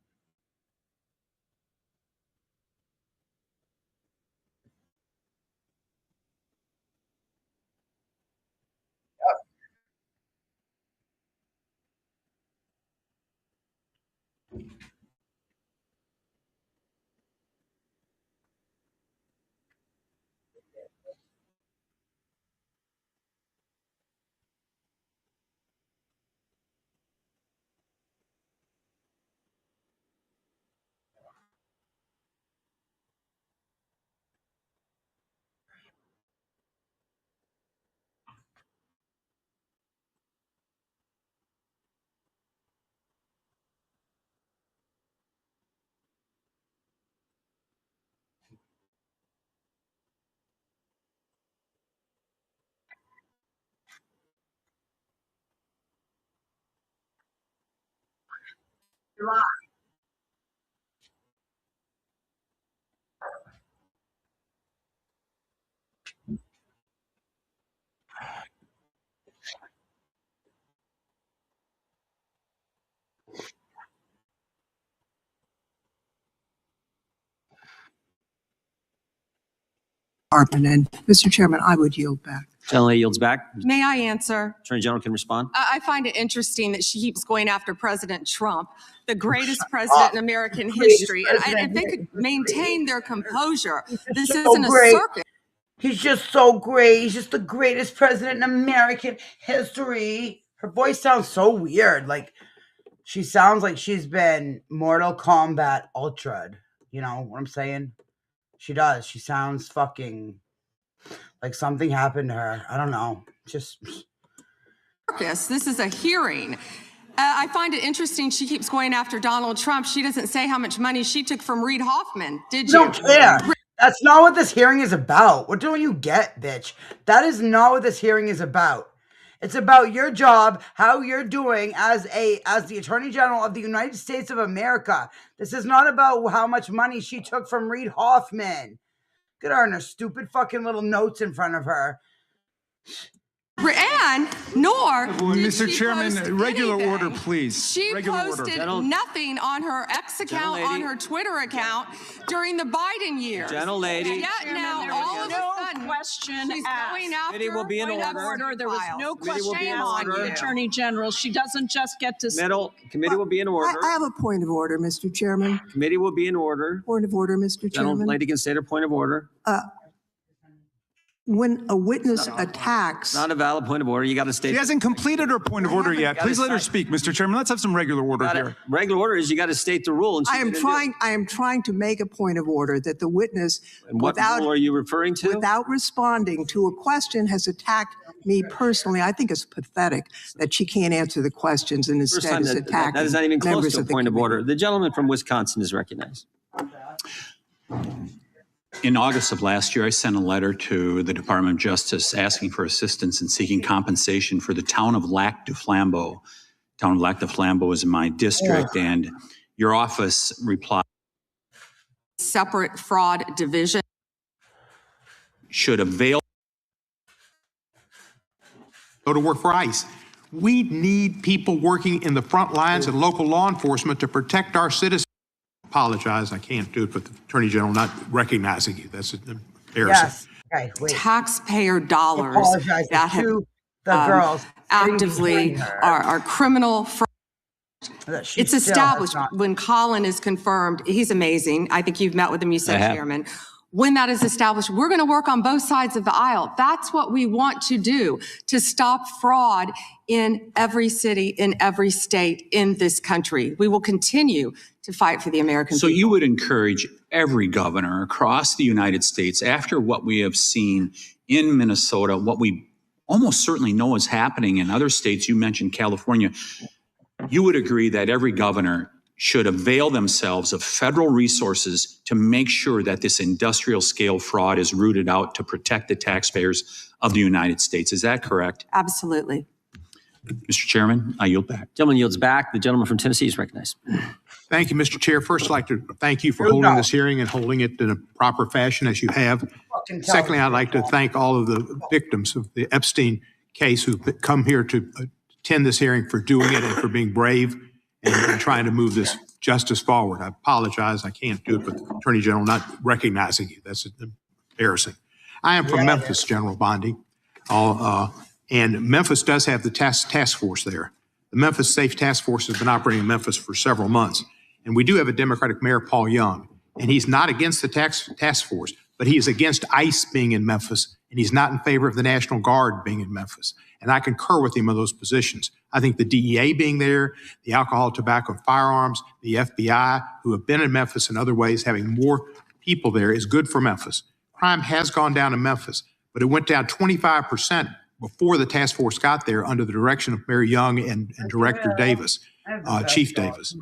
And Mr. Chairman, I would yield back.
Gentlelady yields back.
May I answer?
Attorney General can respond.
I find it interesting that she keeps going after President Trump, the greatest president in American history. And if they could maintain their composure, this isn't a circus.
He's just so great. He's just the greatest president in American history. Her voice sounds so weird. Like, she sounds like she's been Mortal Kombat Ultra'd. You know what I'm saying? She does. She sounds fucking like something happened to her. I don't know. Just
Circus. This is a hearing. I find it interesting she keeps going after Donald Trump. She doesn't say how much money she took from Reid Hoffman. Did you?
Don't care. That's not what this hearing is about. What don't you get, bitch? That is not what this hearing is about. It's about your job, how you're doing as the Attorney General of the United States of America. This is not about how much money she took from Reid Hoffman. Look at her and her stupid fucking little notes in front of her.
And nor
Mr. Chairman, regular order, please.
She
Regular
posted
order.
nothing on her X account, on her Twitter account during the Biden years.
Gentlelady.
And yet now, all of a sudden,
question
she's
asked.
going after
Committee will be in
point of
order.
There was no
Committee will be
question
in
asked
order.
of the Attorney General. She doesn't just get to
Committee will be in order.
I have a point of order, Mr. Chairman.
Committee will be in order.
Point of order, Mr. Chairman.
Gentlelady can state her point of order.
When a witness attacks,
Not a valid point of order. You got to state.
She hasn't completed her point of order yet. Please let her speak, Mr. Chairman. Let's have some regular order here.
Regular order is you got to state the rule. And she
I am
didn't do it.
trying to make a point of order that the witness,
And what rule are you referring to?
without responding to a question, has attacked me personally. I think it's pathetic that she can't answer the questions and
First
instead
time
is attacking
that is not even close
members
to a
of the
point of
committee.
order. The gentleman from Wisconsin is recognized.
In August of last year, I sent a letter to the Department of Justice asking for assistance in seeking compensation for the town of Lac du Flambeau. Town of Lac du Flambeau is in my district, and your office replied,
separate fraud division.
should avail.
Go to work for ICE. We need people working in the front lines and local law enforcement to protect our citizens. Apologize, I can't do it, but the Attorney General not recognizing you. That's embarrassing.
Yes. Okay, wait.
Taxpayer dollars
Apologize
that have
to the girls
actively are criminal fraud. It's established when Colin is confirmed. He's amazing. I think you've met with him. You said, Chairman. When that is established, we're going to work on both sides of the aisle. That's what we want to do, to stop fraud in every city, in every state in this country. We will continue to fight for the American
So
people.
you would encourage every governor across the United States, after what we have seen in Minnesota, what we almost certainly know is happening in other states, you mentioned California, you would agree that every governor should avail themselves of federal resources to make sure that this industrial scale fraud is rooted out to protect the taxpayers of the United States. Is that correct?
Absolutely.
Mr. Chairman, I yield back.
Gentleman yields back. The gentleman from Tennessee is recognized.
Thank you, Mr. Chair. First, I'd like to thank you for holding this hearing and holding it in a proper fashion as you have. Secondly, I'd like to thank all of the victims of the Epstein case who've come here to attend this hearing, for doing it and for being brave and trying to move this justice forward. I apologize, I can't do it, but the Attorney General not recognizing you. That's embarrassing. I am from Memphis, General Bondi, and Memphis does have the task force there. The Memphis Safe Task Force has been operating in Memphis for several months. And we do have a Democratic Mayor, Paul Young, and he's not against the task force, but he is against ICE being in Memphis, and he's not in favor of the National Guard being in Memphis. And I concur with him on those positions. I think the DEA being there, the alcohol, tobacco, and firearms, the FBI, who have been in Memphis in other ways, having more people there is good for Memphis. Crime has gone down in Memphis, but it went down 25% before the task force got there under the direction of Mayor Young and Director Davis, Chief Davis.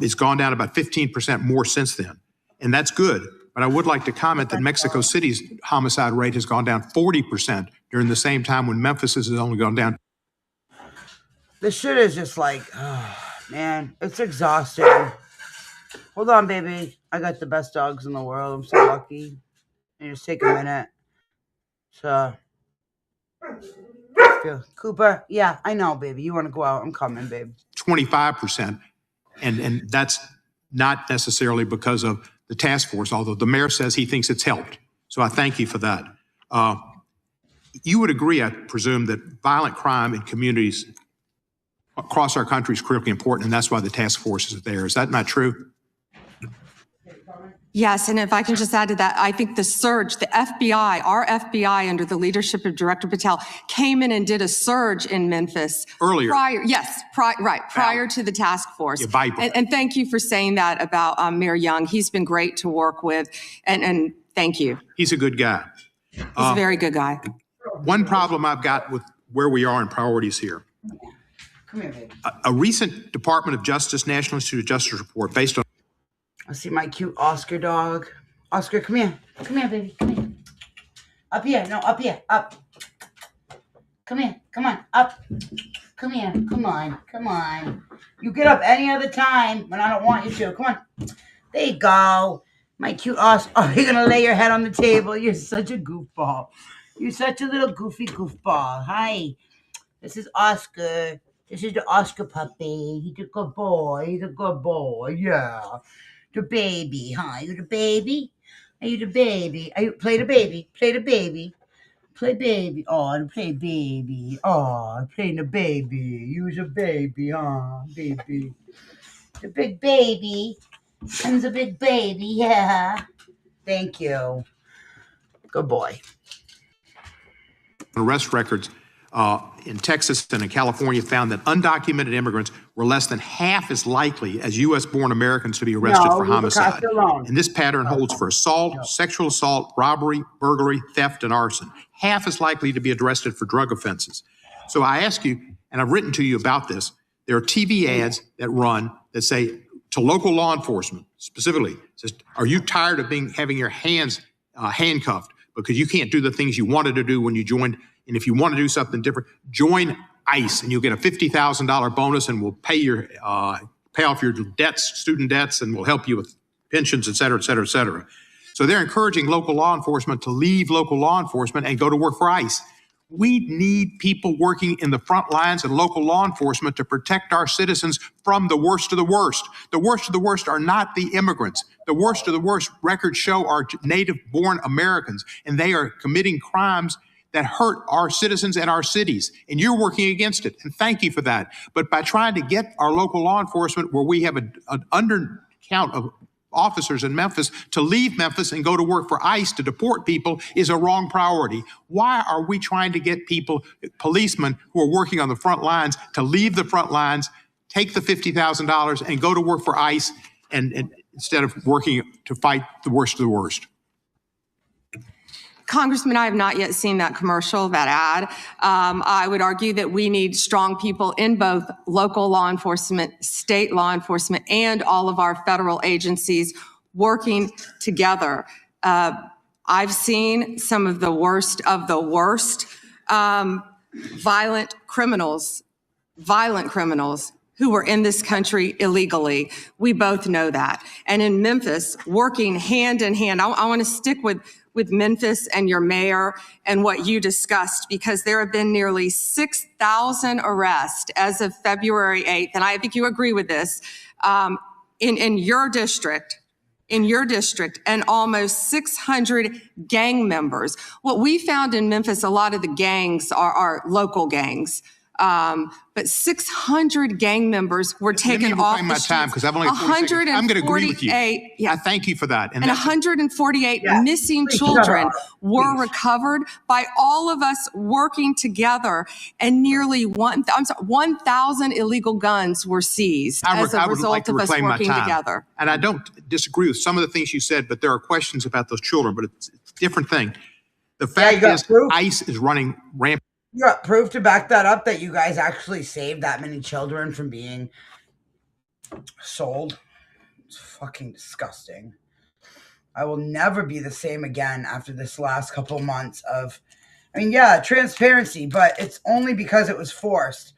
It's gone down about 15% more since then, and that's good. But I would like to comment that Mexico City's homicide rate has gone down 40% during the same time when Memphis has only gone down.
This shit is just like, Man, it's exhausting. Hold on, baby. I got the best dogs in the world. I'm so lucky. And just take a minute. So, Cooper, yeah, I know, baby. You want to go out? I'm coming, babe.
25%. And that's not necessarily because of the task force, although the mayor says he thinks it's helped. So I thank you for that. You would agree, I presume, that violent crime in communities across our country is critically important, and that's why the task force is there. Is that not true?
Yes, and if I can just add to that, I think the surge, the FBI, our FBI under the leadership of Director Patel came in and did a surge in Memphis.
Earlier.
Prior to the task force.
Yeah,
and thank you for saying that about Mayor Young. He's been great to work with, and thank you.
He's a good guy.
He's a very good guy.
One problem I've got with where we are in priorities here.
Come here, baby.
A recent Department of Justice, National Institute of Justice report based on
I see my cute Oscar dog. Oscar, come here. Come here, baby. Come here. Up here. No, up here. Up. Come here. Come on. Up. Come here. Come on. Come on. You get up any other time when I don't want you to. Come on. There you go. My cute Oscar. Oh, you're going to lay your head on the table. You're such a goofball. You're such a little goofy goofball. Hi. This is Oscar. This is the Oscar puppy. He's a good boy. He's a good boy. Yeah. The baby, huh? You the baby? Are you the baby? Are you play the baby? Play the baby. Play baby. Oh, play baby. Oh, playing the baby. You's a baby, huh? Baby. The big baby. And the big baby, yeah. Thank you. Good boy.
arrest records in Texas and in California found that undocumented immigrants were less than half as likely as U.S.-born Americans to be arrested for homicide. And this pattern holds for assault, sexual assault, robbery, burglary, theft, and arson. Half as likely to be arrested for drug offenses. So I ask you, and I've written to you about this, there are TV ads that run that say to local law enforcement, specifically, says, are you tired of having your hands handcuffed because you can't do the things you wanted to do when you joined? And if you want to do something different, join ICE and you'll get a $50,000 bonus and we'll pay off your debts, student debts, and we'll help you with pensions, et cetera, et cetera, et cetera. So they're encouraging local law enforcement to leave local law enforcement and go to work for ICE. We need people working in the front lines and local law enforcement to protect our citizens from the worst of the worst. The worst of the worst are not the immigrants. The worst of the worst records show are native-born Americans, and they are committing crimes that hurt our citizens and our cities. And you're working against it, and thank you for that. But by trying to get our local law enforcement, where we have an undercount of officers in Memphis, to leave Memphis and go to work for ICE to deport people is a wrong priority. Why are we trying to get people, policemen who are working on the front lines, to leave the front lines, take the $50,000 and go to work for ICE and instead of working to fight the worst of the worst?
Congressman, I have not yet seen that commercial, that ad. I would argue that we need strong people in both local law enforcement, state law enforcement, and all of our federal agencies working together. I've seen some of the worst violent criminals who were in this country illegally. We both know that. And in Memphis, working hand in hand, I want to stick with Memphis and your mayor and what you discussed, because there have been nearly 6,000 arrests as of February 8th. And I think you agree with this, in your district, and almost 600 gang members. What we found in Memphis, a lot of the gangs are local gangs. But 600 gang members were taken off the streets.
Because I've only 40 seconds. I'm going to agree with you.
Yeah.
I thank you for that.
And 148 missing children were recovered by all of us working together, and nearly 1,000 illegal guns were seized as a result of us working together.
And I don't disagree with some of the things you said, but there are questions about those children, but it's a different thing. The fact is, ICE is running rampant.
You got proof to back that up, that you guys actually saved that many children from being sold? It's fucking disgusting. I will never be the same again after this last couple months of, transparency, but it's only because it was forced.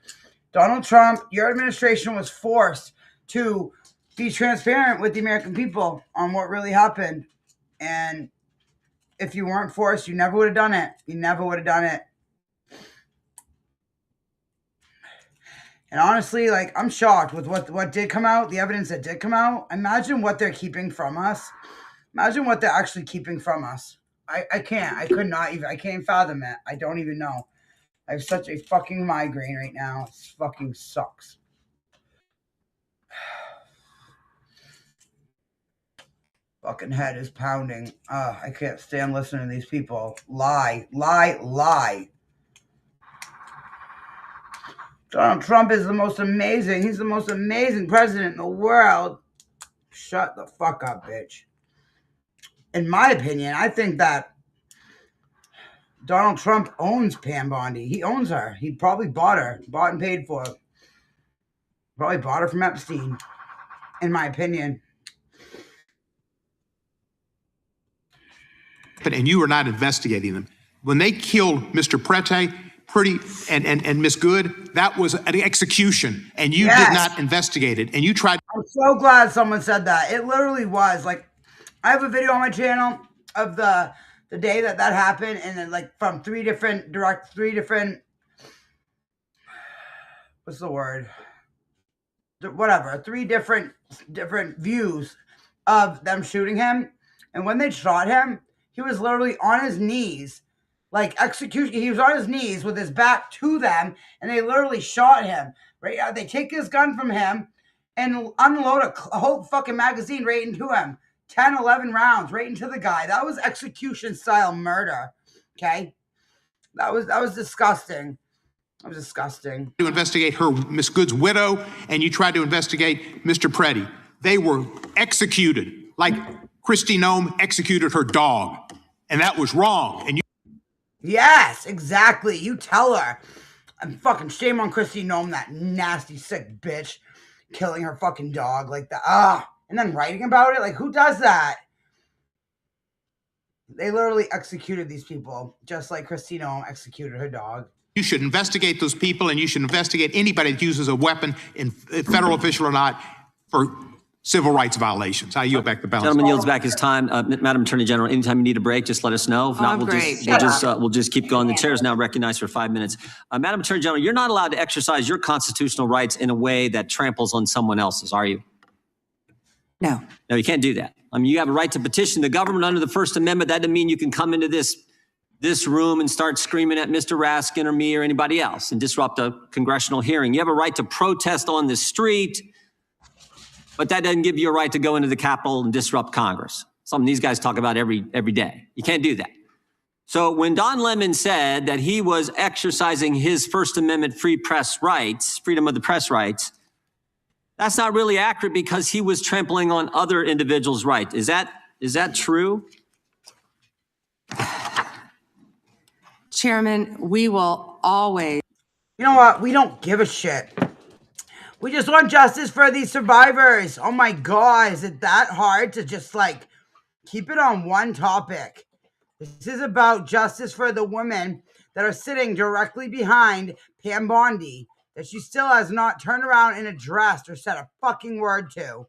Donald Trump, your administration was forced to be transparent with the American people on what really happened. And if you weren't forced, you never would have done it. You never would have done it. And honestly, like, I'm shocked with what did come out, the evidence that did come out. Imagine what they're keeping from us. Imagine what they're actually keeping from us. I can't. I can't even fathom it. I don't even know. I have such a fucking migraine right now. It fucking sucks. Fucking head is pounding. I can't stand listening to these people. Lie. Donald Trump is the most amazing. He's the most amazing president in the world. Shut the fuck up, bitch. In my opinion, I think that Donald Trump owns Pam Bondi. He owns her. He probably bought her. Bought and paid for her. Probably bought her from Epstein. In my opinion.
And you are not investigating them. When they killed Mr. Prete, and Miss Good, that was an execution, and you did not investigate it, and you tried.
I'm so glad someone said that. It literally was like, I have a video on my channel of the day that happened, and then like from three different, what's the word? Whatever, three different views of them shooting him, and when they shot him, he was literally on his knees. Like execution, he was on his knees with his back to them, and they literally shot him. Right? They take his gun from him and unload a whole fucking magazine right into him. 10, 11 rounds right into the guy. That was execution style murder. Okay, that was disgusting. That was disgusting.
To investigate her, Miss Good's widow, and you tried to investigate Mr. Prete. They were executed like Kristi Noem executed her dog, and that was wrong. And you.
Yes, exactly. You tell her. I'm fucking shame on Kristi Noem, that nasty, sick bitch, killing her fucking dog like that. And then writing about it. Like, who does that? They literally executed these people, just like Kristi Noem executed her dog.
You should investigate those people, and you should investigate anybody that uses a weapon, in federal official or not, for civil rights violations. I yield back the balance.
Gentleman yields back his time. Madam Attorney General, anytime you need a break, just let us know. If not, we'll just keep going. The chair is now recognized for 5 minutes. Madam Attorney General, you're not allowed to exercise your constitutional rights in a way that tramples on someone else's, are you?
No.
No, you can't do that. I mean, you have a right to petition the government under the First Amendment. That doesn't mean you can come into this room and start screaming at Mr. Raskin or me or anybody else and disrupt a congressional hearing. You have a right to protest on the street, but that doesn't give you a right to go into the Capitol and disrupt Congress. Something these guys talk about every day. You can't do that. So when Don Lemon said that he was exercising his First Amendment free press rights, freedom of the press rights, that's not really accurate because he was trampling on other individuals' rights. Is that true?
Chairman, we will always.
You know what? We don't give a shit. We just want justice for these survivors. Oh my God, is it that hard to just like keep it on one topic? This is about justice for the women that are sitting directly behind Pam Bondi, that she still has not turned around and addressed or said a fucking word to.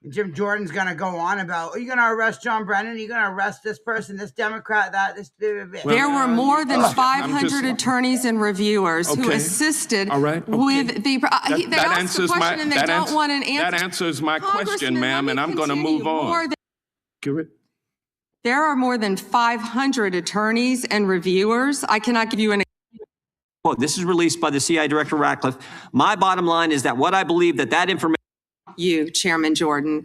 And Jim Jordan's going to go on about, are you going to arrest John Brennan? Are you going to arrest this person, this Democrat, that, this...
There were more than 500 attorneys and reviewers who assisted with the... They asked the question and they don't want an answer.
That answers my question, ma'am, and I'm going to move on.
There are more than 500 attorneys and reviewers. I cannot give you an...
Well, this is released by the CI Director Ratcliffe. My bottom line is that what I believe that information...
You, Chairman Jordan,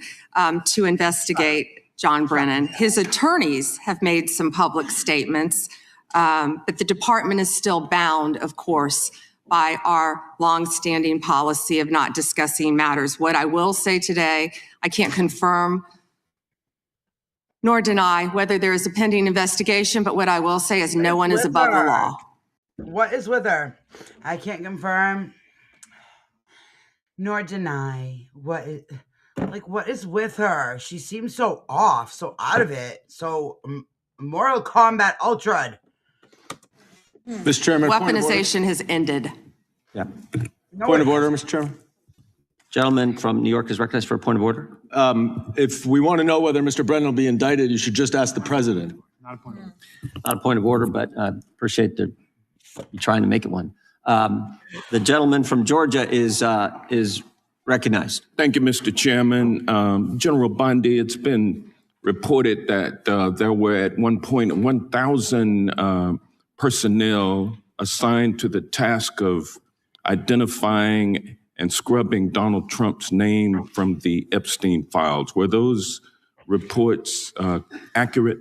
to investigate John Brennan. His attorneys have made some public statements, but the department is still bound, of course, by our longstanding policy of not discussing matters. What I will say today, I can't confirm nor deny whether there is a pending investigation, but what I will say is no one is above the law.
What is with her? I can't confirm nor deny. What is with her? She seems so off, so out of it, so Mortal Kombat Ultra.
Mr. Chairman,
Weaponization has ended.
Yeah.
Point of order, Mr. Chairman.
Gentleman from New York is recognized for a point of order.
If we want to know whether Mr. Brennan will be indicted, you should just ask the president.
Not a point of order, but I appreciate you trying to make it one. The gentleman from Georgia is recognized.
Thank you, Mr. Chairman. General Bondi, it's been reported that there were at one point 1,000 personnel assigned to the task of identifying and scrubbing Donald Trump's name from the Epstein files. Were those reports accurate?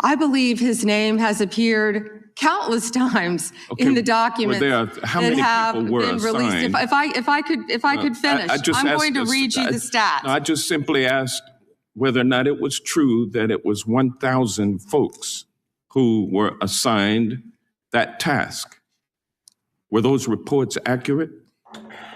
I believe his name has appeared countless times in the documents
how
that
many
have
people were
been released.
assigned?
If I could finish, I'm going to read you the stats.
I just simply asked whether or not it was true that it was 1,000 folks who were assigned that task. Were those reports accurate?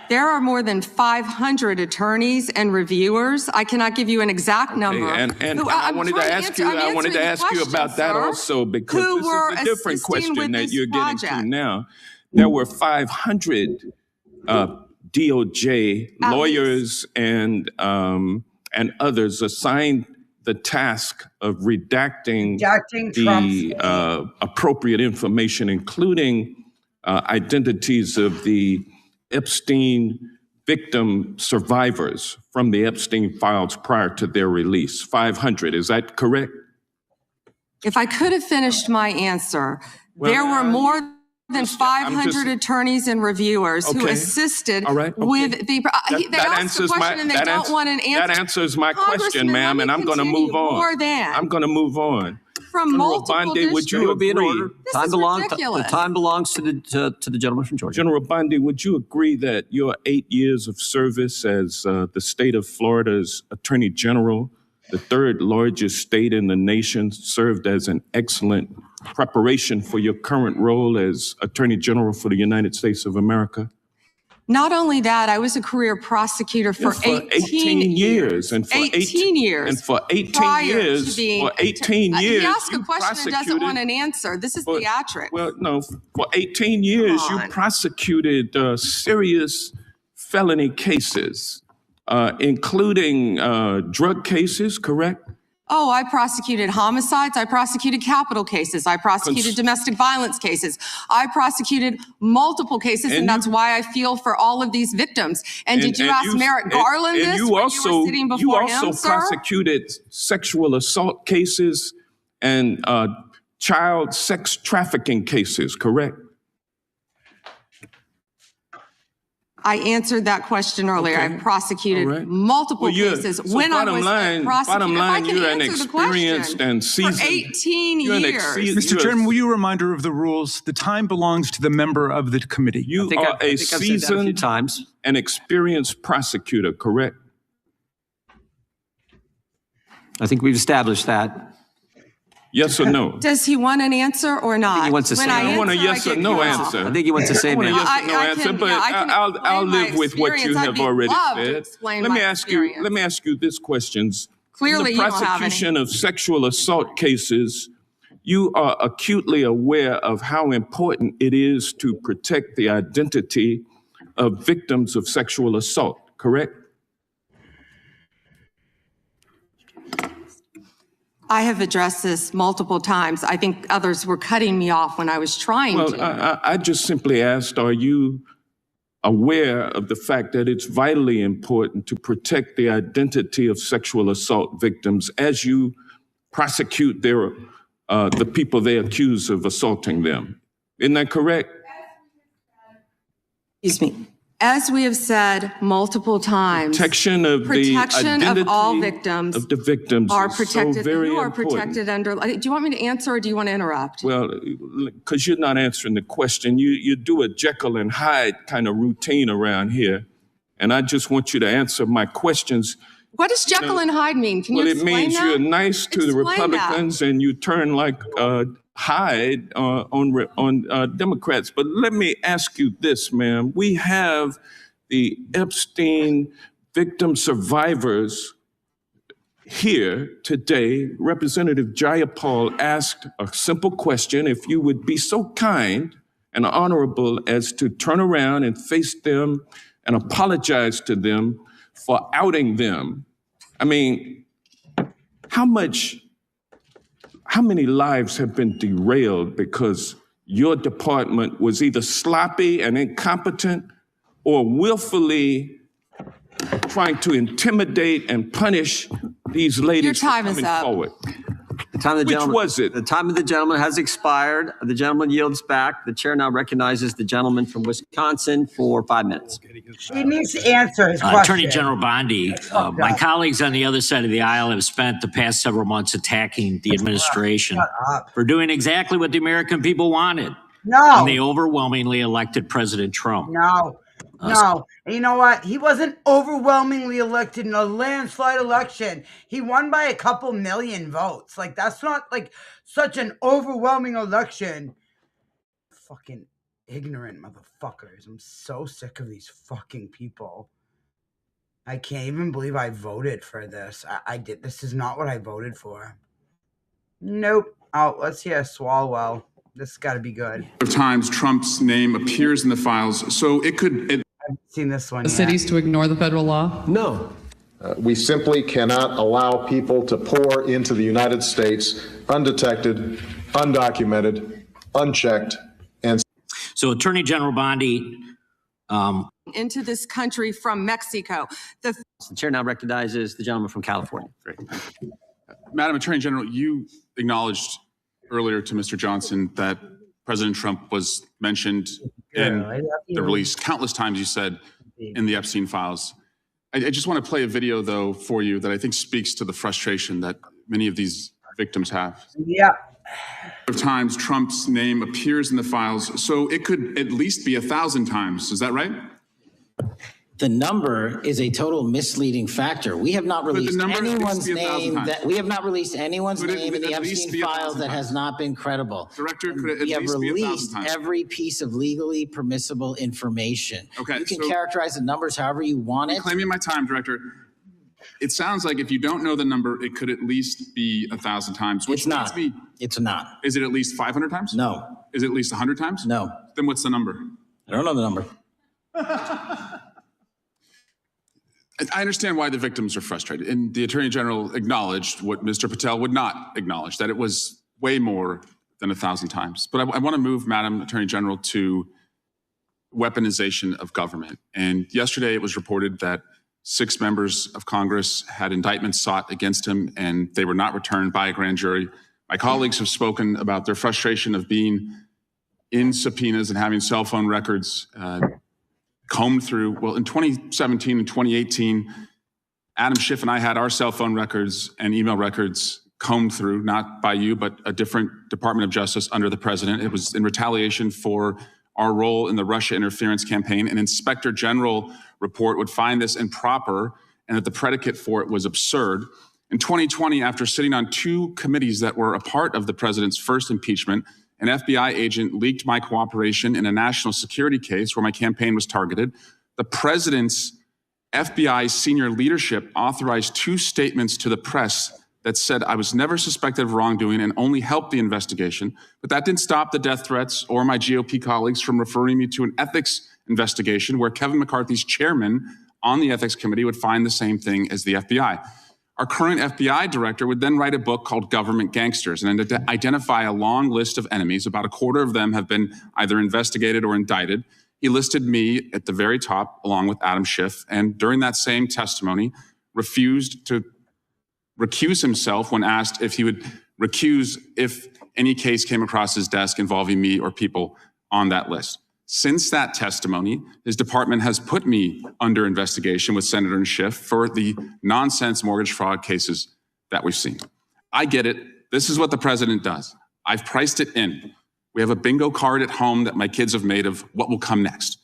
There are more than 500 attorneys and reviewers. I cannot give you an exact number.
And I wanted to ask you about that also, because this is a different question that you're getting to now. There were 500 DOJ lawyers and others assigned the task of redacting the appropriate information, including identities of the Epstein victim survivors from the Epstein files prior to their release. 500, is that correct?
If I could have finished my answer, there were more than 500 attorneys and reviewers who assisted with the. They asked the question and they don't want an answer.
That answers my question, ma'am, and I'm going to move on. I'm going to move on.
From multiple districts.
Would you agree?
Time belongs to the gentleman from Georgia.
General Bondi, would you agree that your 8 years of service as the state of Florida's Attorney General, the third largest state in the nation, served as an excellent preparation for your current role as Attorney General for the United States of America?
Not only that, I was a career prosecutor for 18 years.
And for
18 years.
And for 18 years,
he asked a question and doesn't want an answer. This is theatrics.
Well, no, for 18 years, you prosecuted serious felony cases, including drug cases, correct?
Oh, I prosecuted homicides. I prosecuted capital cases. I prosecuted domestic violence cases. I prosecuted multiple cases, and that's why I feel for all of these victims. And did you ask Merrick Garland this when you were sitting before him, sir?
You also prosecuted sexual assault cases and child sex trafficking cases, correct?
I answered that question earlier. I prosecuted multiple cases when I was a prosecutor.
Bottom line, you're an experienced and seasoned.
For 18 years.
Mr. Chairman, will you remind her of the rules? The time belongs to the member of the committee.
You are a seasoned and experienced prosecutor, correct?
I think we've established that.
Yes or no?
Does he want an answer or not?
I think he wants to say.
I want a yes or no answer.
I think he wants to say.
I want a yes or no answer, but I'll live with what you have already said. Let me ask you this question.
Clearly,
in the prosecution of sexual assault cases, you are acutely aware of how important it is to protect the identity of victims of sexual assault, correct?
I have addressed this multiple times. I think others were cutting me off when I was trying to.
Well, I just simply asked, are you aware of the fact that it's vitally important to protect the identity of sexual assault victims as you prosecute the people they accuse of assaulting them? Isn't that correct?
Excuse me. As we have said multiple times,
protection of the identity
of all victims
of the victims
are
is
protected.
so very
you are
important.
protected under. Do you want me to answer or do you want to interrupt?
Well, because you're not answering the question. You do a Jekyll and Hyde kind of routine around here, and I just want you to answer my questions.
What does Jekyll and Hyde mean? Can you explain that?
Well, it means you're nice to the Republicans and you turn like Hyde on Democrats. But let me ask you this, ma'am. We have the Epstein victim survivors here today, Representative Jayapal asked a simple question. If you would be so kind and honorable as to turn around and face them and apologize to them for outing them. I mean, how many lives have been derailed because your department was either sloppy and incompetent or willfully trying to intimidate and punish these ladies?
Your time
for
is
coming
up.
forward?
The time of the
Which
gentleman,
was it?
The time of the gentleman has expired. The gentleman yields back. The chair now recognizes the gentleman from Wisconsin for 5 minutes.
He needs to answer his question.
Attorney General Bondi, my colleagues on the other side of the aisle have spent the past several months attacking the administration for doing exactly what the American people wanted.
No.
And they overwhelmingly elected President Trump.
No. And you know what? He wasn't overwhelmingly elected in a landslide election. He won by a couple million votes. Like, that's not like such an overwhelming election. Fucking ignorant motherfuckers. I'm so sick of these fucking people. I can't even believe I voted for this. I did. This is not what I voted for. Nope. Oh, let's hear Swalwell. This has got to be good.
Times Trump's name appears in the files, so it could.
I haven't seen this one
The
yet.
cities to ignore the federal law?
No.
We simply cannot allow people to pour into the United States undetected, undocumented, unchecked, and.
So Attorney General Bondi.
Into this country from Mexico.
The chair now recognizes the gentleman from California.
Great. Madam Attorney General, you acknowledged earlier to Mr. Johnson that President Trump was mentioned in the release countless times, you said, in the Epstein files. I just want to play a video, though, for you that I think speaks to the frustration that many of these victims have.
Yeah.
Times Trump's name appears in the files, so it could at least be 1,000 times. Is that right?
The number is a total misleading factor. We have not released anyone's name that we have not released anyone's name in the Epstein files that has not been credible.
Director, could it
we
at
have
least be 1,000
released
times?
every piece of legally permissible information.
Okay,
you can
so-
characterize the numbers however you want it.
Claiming my time, Director. It sounds like if you don't know the number, it could at least be 1,000 times. Which
It's not.
leads me-
It's not.
Is it at least 500 times?
No.
Is it at least 100 times?
No.
Then what's the number?
I don't know the number.
I understand why the victims are frustrated, and the Attorney General acknowledged what Mr. Patel would not acknowledge, that it was way more than 1,000 times. But I want to move, Madam Attorney General, to weaponization of government. And yesterday it was reported that 6 members of Congress had indictments sought against him, and they were not returned by a grand jury. My colleagues have spoken about their frustration of being in subpoenas and having cell phone records combed through. Well, in 2017 and 2018, Adam Schiff and I had our cell phone records and email records combed through, not by you, but a different Department of Justice under the president. It was in retaliation for our role in the Russia interference campaign. An Inspector General report would find this improper and that the predicate for it was absurd. In 2020, after sitting on 2 committees that were a part of the president's first impeachment, an FBI agent leaked my cooperation in a national security case where my campaign was targeted. The president's FBI senior leadership authorized 2 statements to the press that said I was never suspected of wrongdoing and only helped the investigation. But that didn't stop the death threats or my GOP colleagues from referring me to an ethics investigation where Kevin McCarthy's chairman on the ethics committee would find the same thing as the FBI. Our current FBI director would then write a book called Government Gangsters and identify a long list of enemies. About a quarter of them have been either investigated or indicted. He listed me at the very top, along with Adam Schiff, and during that same testimony, refused to recuse himself when asked if he would recuse if any case came across his desk involving me or people on that list. Since that testimony, his department has put me under investigation with Senator Schiff for the nonsense mortgage fraud cases that we've seen. I get it. This is what the president does. I've priced it in. We have a bingo card at home that my kids have made of what will come next.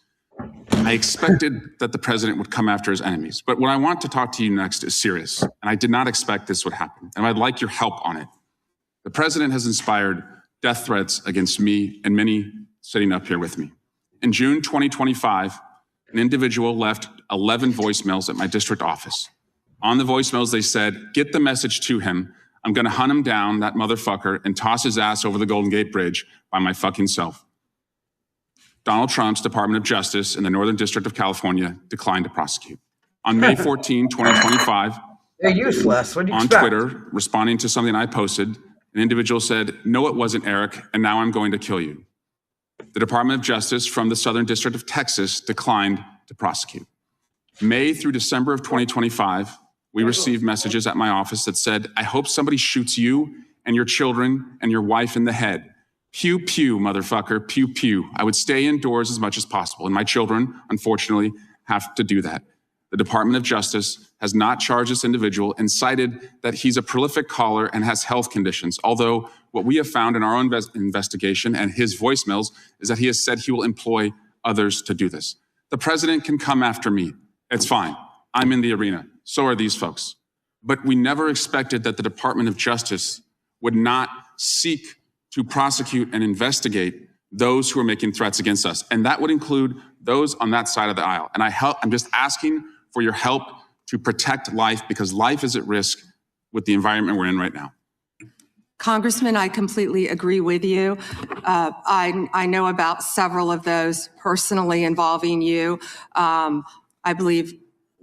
I expected that the president would come after his enemies. But what I want to talk to you next is serious. And I did not expect this would happen. And I'd like your help on it. The president has inspired death threats against me and many sitting up here with me. In June 2025, an individual left 11 voicemails at my district office. On the voicemails, they said, get the message to him. I'm going to hunt him down, that motherfucker, and toss his ass over the Golden Gate Bridge by my fucking self. Donald Trump's Department of Justice in the Northern District of California declined to prosecute. On May 14, 2025,
they're useless. What do you
on
expect?
Twitter, responding to something I posted, an individual said, no, it wasn't Eric, and now I'm going to kill you. The Department of Justice from the Southern District of Texas declined to prosecute. May through December of 2025, we received messages at my office that said, I hope somebody shoots you and your children and your wife in the head. Pew, pew, motherfucker, pew, pew. I would stay indoors as much as possible, and my children, unfortunately, have to do that. The Department of Justice has not charged this individual and cited that he's a prolific caller and has health conditions, although what we have found in our own investigation and his voicemails is that he has said he will employ others to do this. The president can come after me. It's fine. I'm in the arena. So are these folks. But we never expected that the Department of Justice would not seek to prosecute and investigate those who are making threats against us. And that would include those on that side of the aisle. And I'm just asking for your help to protect life, because life is at risk with the environment we're in right now.
Congressman, I completely agree with you. I know about several of those personally involving you. I believe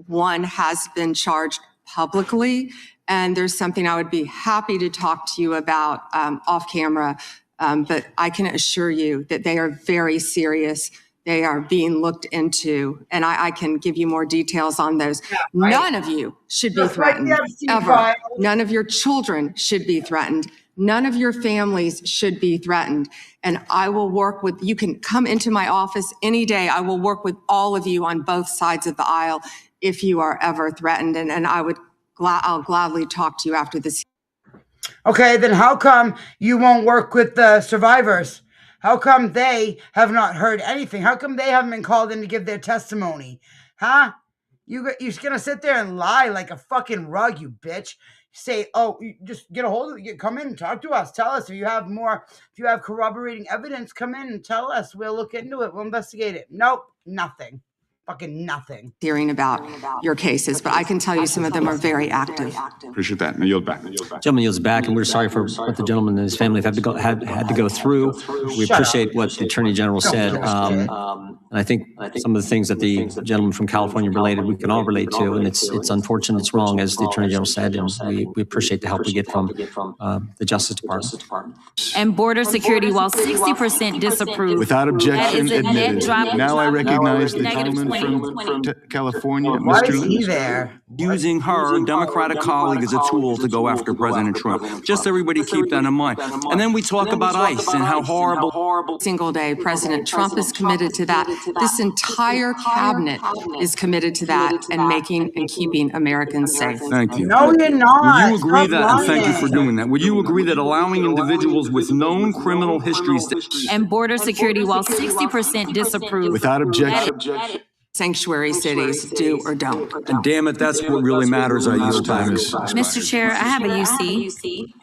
one has been charged publicly, and there's something I would be happy to talk to you about off camera, but I can assure you that they are very serious. They are being looked into, and I can give you more details on those. Yeah, right. None of you should be threatened, ever. None of your children should be threatened. None of your families should be threatened. And I will work with, you can come into my office any day. I will work with all of you on both sides of the aisle if you are ever threatened. And I'll gladly talk to you after this.
Okay, then how come you won't work with the survivors? How come they have not heard anything? How come they haven't been called in to give their testimony? Huh? You're gonna sit there and lie like a fucking rug, you bitch. Say, oh, you just get a hold of it. Come in and talk to us. Tell us if you have corroborating evidence, come in and tell us. We'll look into it. We'll investigate it. Nope, nothing. Fucking nothing.
Hearing about your cases, but I can tell you some of them are very active.
Appreciate that. And yield back.
Gentleman yields back, and we're sorry for what the gentleman and his family had to go through. We appreciate what the Attorney General said. And I think some of the things that the gentleman from California related, we can all relate to, and it's unfortunate, it's wrong, as the Attorney General said, and we appreciate the help we get from the Justice Department.
And border security, while 60% disapprove.
Without objection, admitted. Now I recognize the gentleman from California,
Why
Mr.
is he
Lewis.
there?
Using her Democratic colleague as a tool to go after President Trump. Just everybody keep that in mind. And then we talk about ICE and how horrible.
Single day, President Trump is committed to that. This entire cabinet is committed to that and making and keeping Americans safe.
Thank you.
No, you're not.
Would you agree that, and thank you for doing that, would you agree that allowing individuals with known criminal histories
and border security, while 60% disapprove.
Without objection.
Sanctuary cities do or don't.
And damn it, that's what really matters. I use time.
Mr. Chair, I have a UC.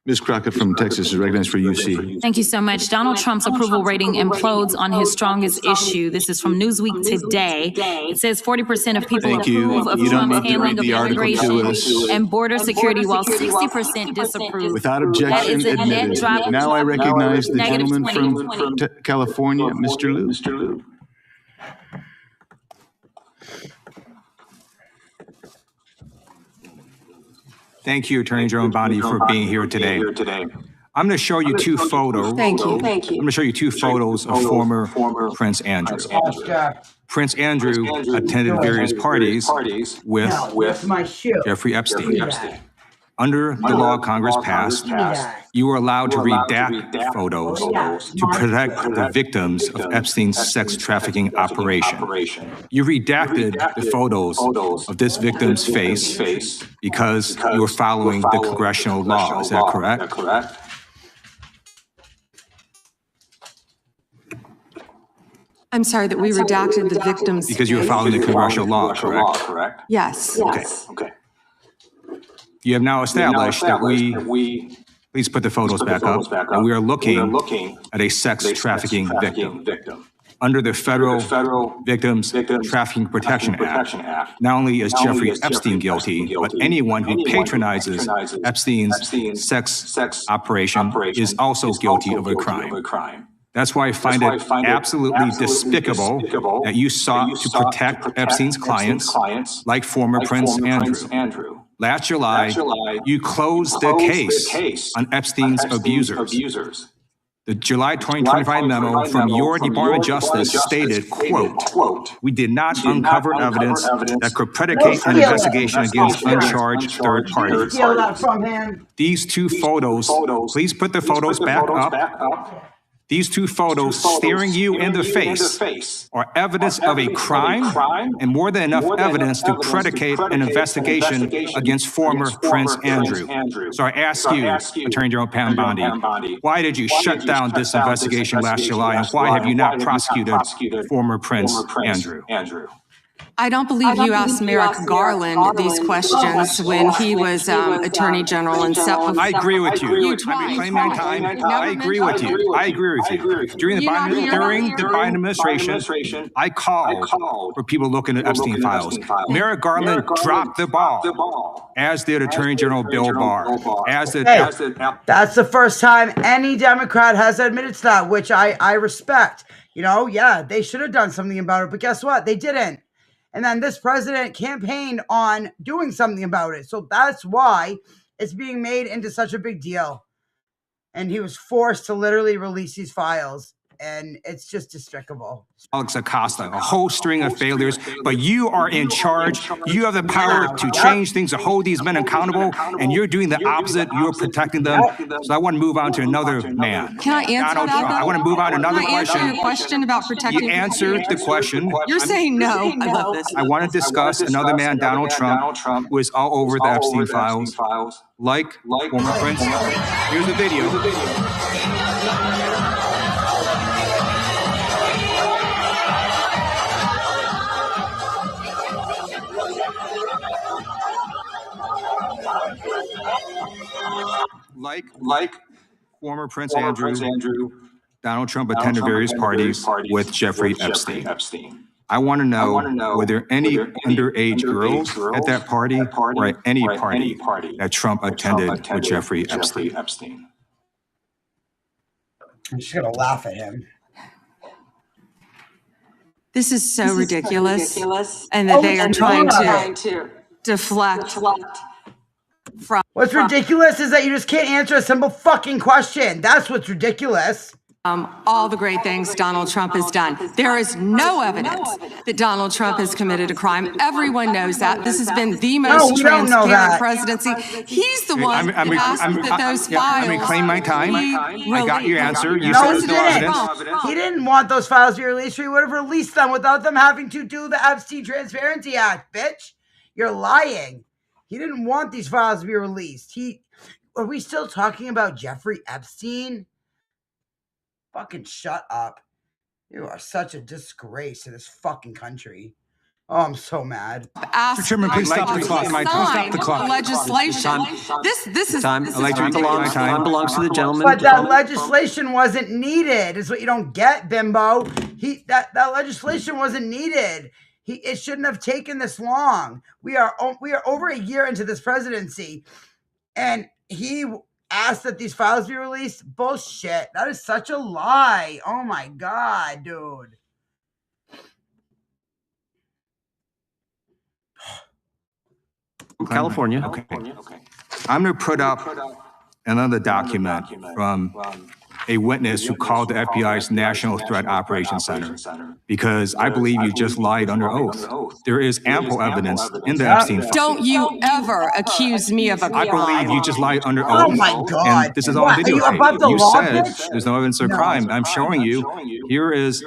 Ms. Crockett from Texas is recognized for UC.
Thank you so much. Donald Trump's approval rating implodes on his strongest issue. This is from Newsweek today. It says 40% of people approve of Trump's handling of immigration and border security, while 60% disapprove.
Without objection, admitted. Now I recognize the gentleman from California, Mr. Liu.
Thank you, Attorney General Bondi, for being here today. I'm going to show you two photos.
Thank you.
I'm going to show you two photos of former Prince Andrew. Prince Andrew attended various parties with Jeffrey Epstein. Under the law Congress passed, you were allowed to redact photos to protect the victims of Epstein's sex trafficking operation. You redacted the photos of this victim's face because you were following the congressional law. Is that correct?
I'm sorry that we redacted the victims.
Because you were following the congressional law, correct?
Yes.
Okay. You have now established that we, please put the photos back up, and we are looking at a sex trafficking victim. Under the Federal Victims Trafficking Protection Act, not only is Jeffrey Epstein guilty, but anyone who patronizes Epstein's sex operation is also guilty of a crime. That's why I find it absolutely despicable that you sought to protect Epstein's clients, like former Prince Andrew. Last July, you closed the case on Epstein's abusers. The July 2025 memo from your Department of Justice stated, quote, "We did not uncover evidence that could predicate an investigation against uncharged third parties." These two photos, please put the photos back up. These two photos staring you in the face are evidence of a crime and more than enough evidence to predicate an investigation against former Prince Andrew. So I ask you, Attorney General Pam Bondi, why did you shut down this investigation last July, and why have you not prosecuted former Prince Andrew?
I don't believe you asked Merrick Garland these questions when he was Attorney General and set before.
I agree with you. I agree with you. I agree with you. During the Biden administration, I called for people looking at Epstein files. Merrick Garland dropped the ball, as did Attorney General Bill Barr.
That's the first time any Democrat has admitted to that, which I respect. You know, yeah, they should have done something about it, but guess what? They didn't. And then this president campaigned on doing something about it. So that's why it's being made into such a big deal. And he was forced to literally release these files. And it's just despicable.
Alex Acosta, a whole string of failures, but you are in charge. You have the power to change things, to hold these men accountable, and you're doing the opposite. You're protecting them. So I want to move on to another man.
Can I answer
Donald
that?
Trump. I want to move on to another
Can I answer
question.
your question about protecting?
You answered the question.
You're saying no. I love this.
I want to discuss another man, Donald Trump, who is all over the Epstein files, like former Prince. Here's the video. Like former Prince Andrew, Donald Trump attended various parties with Jeffrey Epstein. I want to know, were there any underage girls at that party or at any party that Trump attended with Jeffrey Epstein?
I'm just going to laugh at him.
This is so ridiculous. And that they are trying to deflect from.
What's ridiculous is that you just can't answer a simple fucking question. That's what's ridiculous.
All the great things Donald Trump has done. There is no evidence that Donald Trump has committed a crime. Everyone knows that. This has been the most transparent presidency. He's the one that asked that those files.
Let me claim my time. I got your answer. You
No,
said
he
there's no
didn't.
evidence.
He didn't want those files to be released, or he would have released them without them having to do the Epstein Transparency Act, bitch. You're lying. He didn't want these files to be released. Are we still talking about Jeffrey Epstein? Fucking shut up. You are such a disgrace to this fucking country. Oh, I'm so mad.
Mr.
Chairman, please stop the clock. Stop the clock.
Legislation. This is
Time belongs to the gentleman.
But that legislation wasn't needed, is what you don't get, bimbo. That legislation wasn't needed. It shouldn't have taken this long. We are over a year into this presidency, and he asked that these files be released. Bullshit. That is such a lie. Oh my God, dude.
California. Okay. I'm going to put up another document from a witness who called the FBI's National Threat Operations Center, because I believe you just lied under oath. There is ample evidence in the Epstein file.
Don't you ever accuse me of a crime.
I believe you just lied under oath.
Oh my God.
And this is on video. You said there's no evidence of crime. I'm showing you. Here is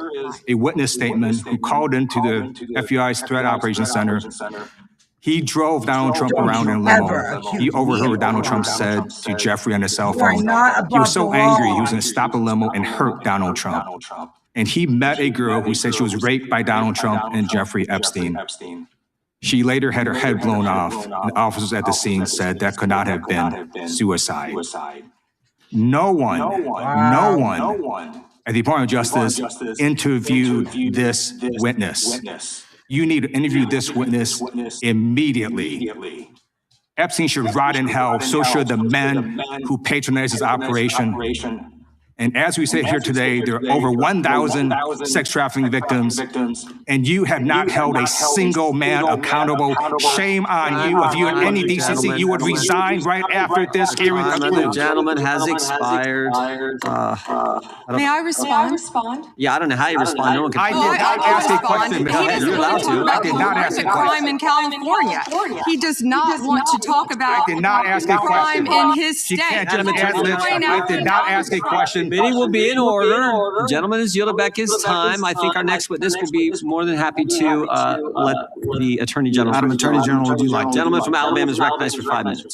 a witness statement who called into the FBI's Threat Operations Center. He drove Donald Trump around in a limo. He overheard what Donald Trump said to Jeffrey on his cell phone. He was so angry, he was going to stop a limo and hurt Donald Trump. And he met a girl who said she was raped by Donald Trump and Jeffrey Epstein. She later had her head blown off. And the officers at the scene said that could not have been suicide. No one at the Department of Justice interviewed this witness. You need to interview this witness immediately. Epstein should rot in hell, so should the men who patronized his operation. And as we sit here today, there are over 1,000 sex trafficking victims, and you have not held a single man accountable. Shame on you. If you had any decency, you would resign right after this hearing.
The gentleman has expired.
May I respond?
Yeah, I don't know how you respond. No one can.
I did not ask a question, Ms. Hall.
You're allowed to.
I did not ask a
crime
question.
in California. He does not want to talk about
I did not ask a
crime
question.
in his
She
state.
can't just add lips. I did not ask a question.
Meeting will be in order. The gentleman has yielded back his time. I think our next witness will be more than happy to let the Attorney General.
Madam Attorney General, would you like to?
Gentleman from Alabama is recognized for 5 minutes.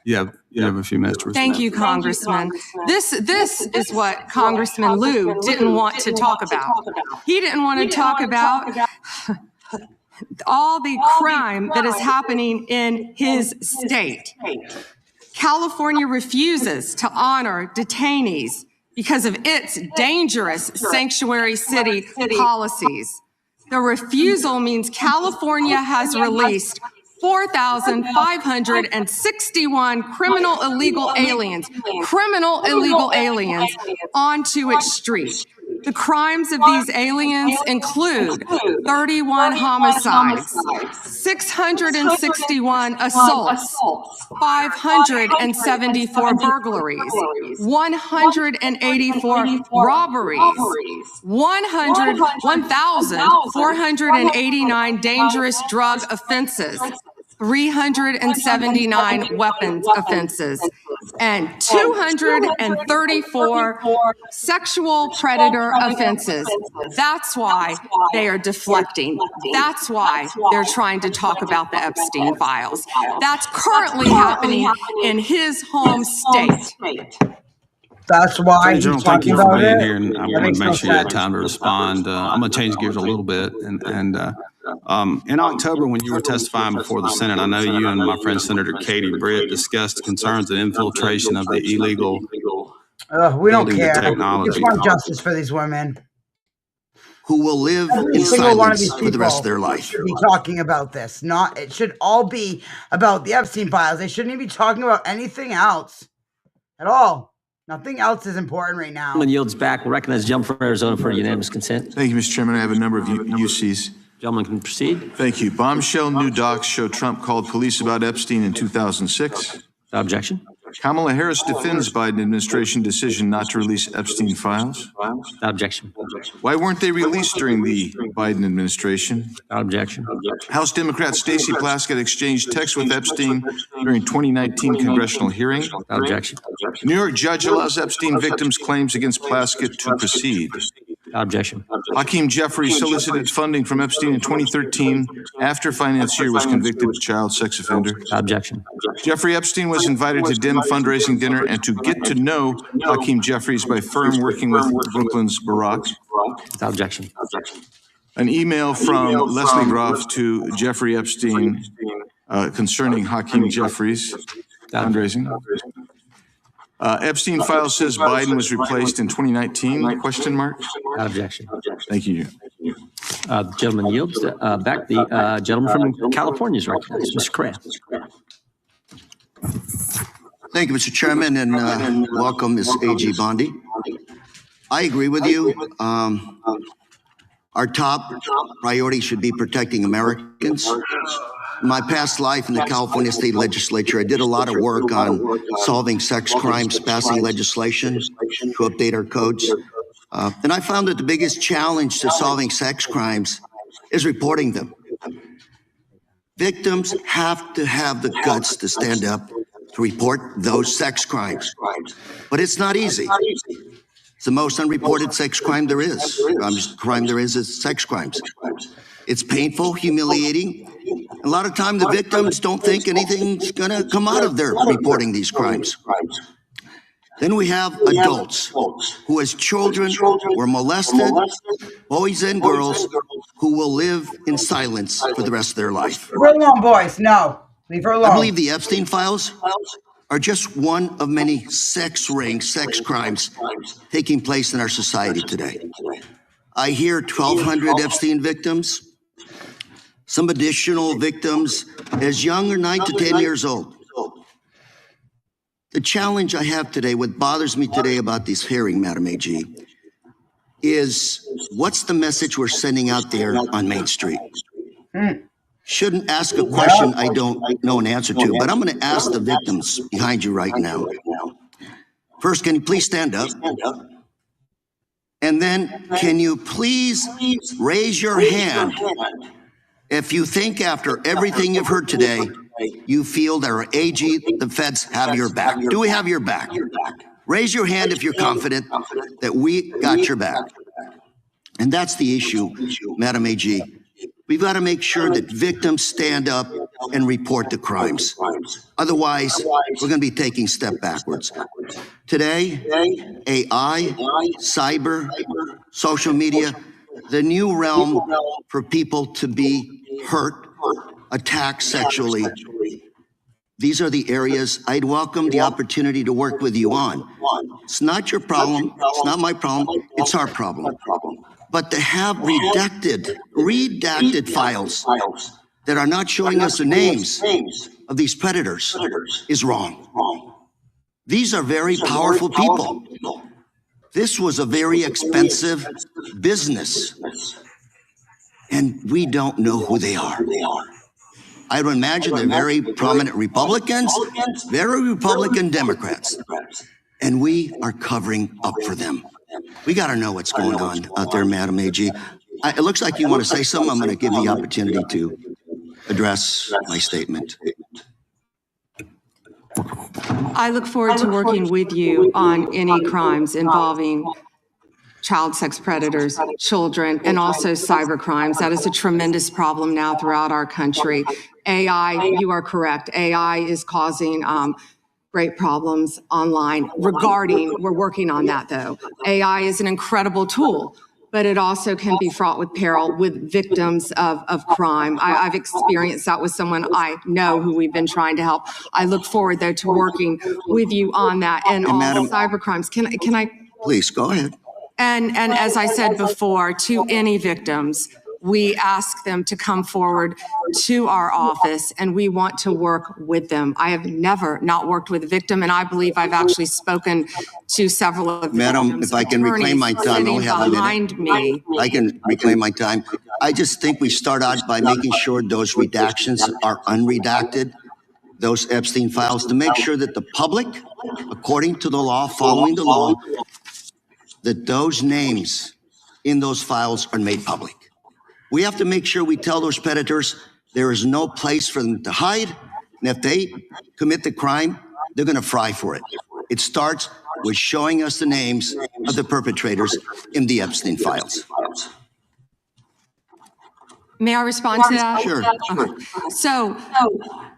You have a few minutes to respond.
Thank you, Congressman. This is what Congressman Lieu didn't want to talk about. He didn't want to talk about all the crime that is happening in his state. California refuses to honor detainees because of its dangerous sanctuary city policies. The refusal means California has released 4,561 criminal illegal aliens onto its street. The crimes of these aliens include 31 homicides, 661 assaults, 574 burglaries, 184 robberies, 1,489 dangerous drug offenses, 379 weapons offenses, and 234 sexual predator offenses. That's why they are deflecting. That's why they're trying to talk about the Epstein files. That's currently happening in his home state.
That's why
Attorney
he's
General, thank
talking
you for
about
being
it.
here, and I
That
want
makes
to
no
make sure you had
sense.
time to respond. I'm going to change gears a little bit. In October, when you were testifying before the Senate, I know you and my friend Senator Katie Britt discussed concerns of infiltration of the illegal
We don't
building the
care. We
technology.
just want justice for these women.
Who will live
Every
in
single one of
silence
these
for the rest of
people
their life.
should be talking about this. It should all be about the Epstein files. They shouldn't even be talking about anything else at all. Nothing else is important right now.
Gentleman yields back. We'll recognize the gentleman from Arizona for unanimous consent.
Thank you, Mr. Chairman. I have a number of UCs.
Gentleman can proceed.
Thank you. Bombshell new docs show Trump called police about Epstein in 2006.
Objection.
Kamala Harris defends Biden administration decision not to release Epstein files.
Objection.
Why weren't they released during the Biden administration?
Objection.
House Democrat Stacey Plaskett exchanged texts with Epstein during 2019 congressional hearing.
Objection.
New York judge allows Epstein victims' claims against Plaskett to proceed.
Objection.
Hakeem Jeffries solicited funding from Epstein in 2013 after financier was convicted of child sex offender.
Objection.
Jeffrey Epstein was invited to Dem fundraising dinner and to get to know Hakeem Jeffries by firm working with Brooklyn's Barack.
Objection.
An email from Leslie Groff to Jeffrey Epstein concerning Hakeem Jeffries fundraising. Epstein file says Biden was replaced in 2019, question mark?
Objection.
Thank you.
The gentleman yields back. The gentleman from California is recognized. Mr. Correa.
Thank you, Mr. Chairman, and welcome, Ms. A.G. Bondi. I agree with you. Our top priority should be protecting Americans. In my past life in the California State Legislature, I did a lot of work on solving sex crimes, passing legislation to update our codes. And I found that the biggest challenge to solving sex crimes is reporting them. Victims have to have the guts to stand up to report those sex crimes. But it's not easy. It's the most unreported sex crime there is. Crime there is sex crimes. It's painful, humiliating. A lot of time the victims don't think anything's gonna come out of their reporting these crimes. Then we have adults who as children were molested, boys and girls who will live in silence for the rest of their life.
Leave her alone, boys. No. Leave her alone.
I believe the Epstein files are just one of many sex rings, sex crimes taking place in our society today. I hear 1,200 Epstein victims, some additional victims as young as 9 to 10 years old. The challenge I have today, what bothers me today about this hearing, Madam AG, is what's the message we're sending out there on Main Street? Shouldn't ask a question I don't know an answer to, but I'm going to ask the victims behind you right now. First, can you please stand up? And then, can you please raise your hand if you think after everything you've heard today, you feel that our AG, the feds have your back? Do we have your back? Raise your hand if you're confident that we got your back. And that's the issue, Madam AG. We've got to make sure that victims stand up and report the crimes. Otherwise, we're going to be taking a step backwards. Today, AI, cyber, social media, the new realm for people to be hurt, attacked sexually. These are the areas I'd welcome the opportunity to work with you on. It's not your problem. It's not my problem. It's our problem. But to have redacted files that are not showing us the names of these predators is wrong. These are very powerful people. This was a very expensive business, and we don't know who they are. I would imagine they're very prominent Republicans, very Republican Democrats, and we are covering up for them. We got to know what's going on out there, Madam AG. It looks like you want to say something. I'm going to give the opportunity to address my statement.
I look forward to working with you on any crimes involving child sex predators, children, and also cyber crimes. That is a tremendous problem now throughout our country. AI, you are correct. AI is causing great problems online we're working on that though. AI is an incredible tool, but it also can be fraught with peril with victims of crime. I've experienced that with someone I know who we've been trying to help. I look forward though to working with you on that and all
Madam,
cyber crimes. Can I?
Please, go ahead.
And as I said before, to any victims, we ask them to come forward to our office and we want to work with them. I have never not worked with a victim, and I believe I've actually spoken to several of them.
Madam, if I can reclaim my time, I only have a minute. I can reclaim my time. I just think we start out by making sure those redactions are unredacted, those Epstein files, to make sure that the public, according to the law, following the law, that those names in those files are made public. We have to make sure we tell those predators there is no place for them to hide. And if they commit the crime, they're going to fry for it. It starts with showing us the names of the perpetrators in the Epstein files.
May I respond to that?
Sure.
Okay. So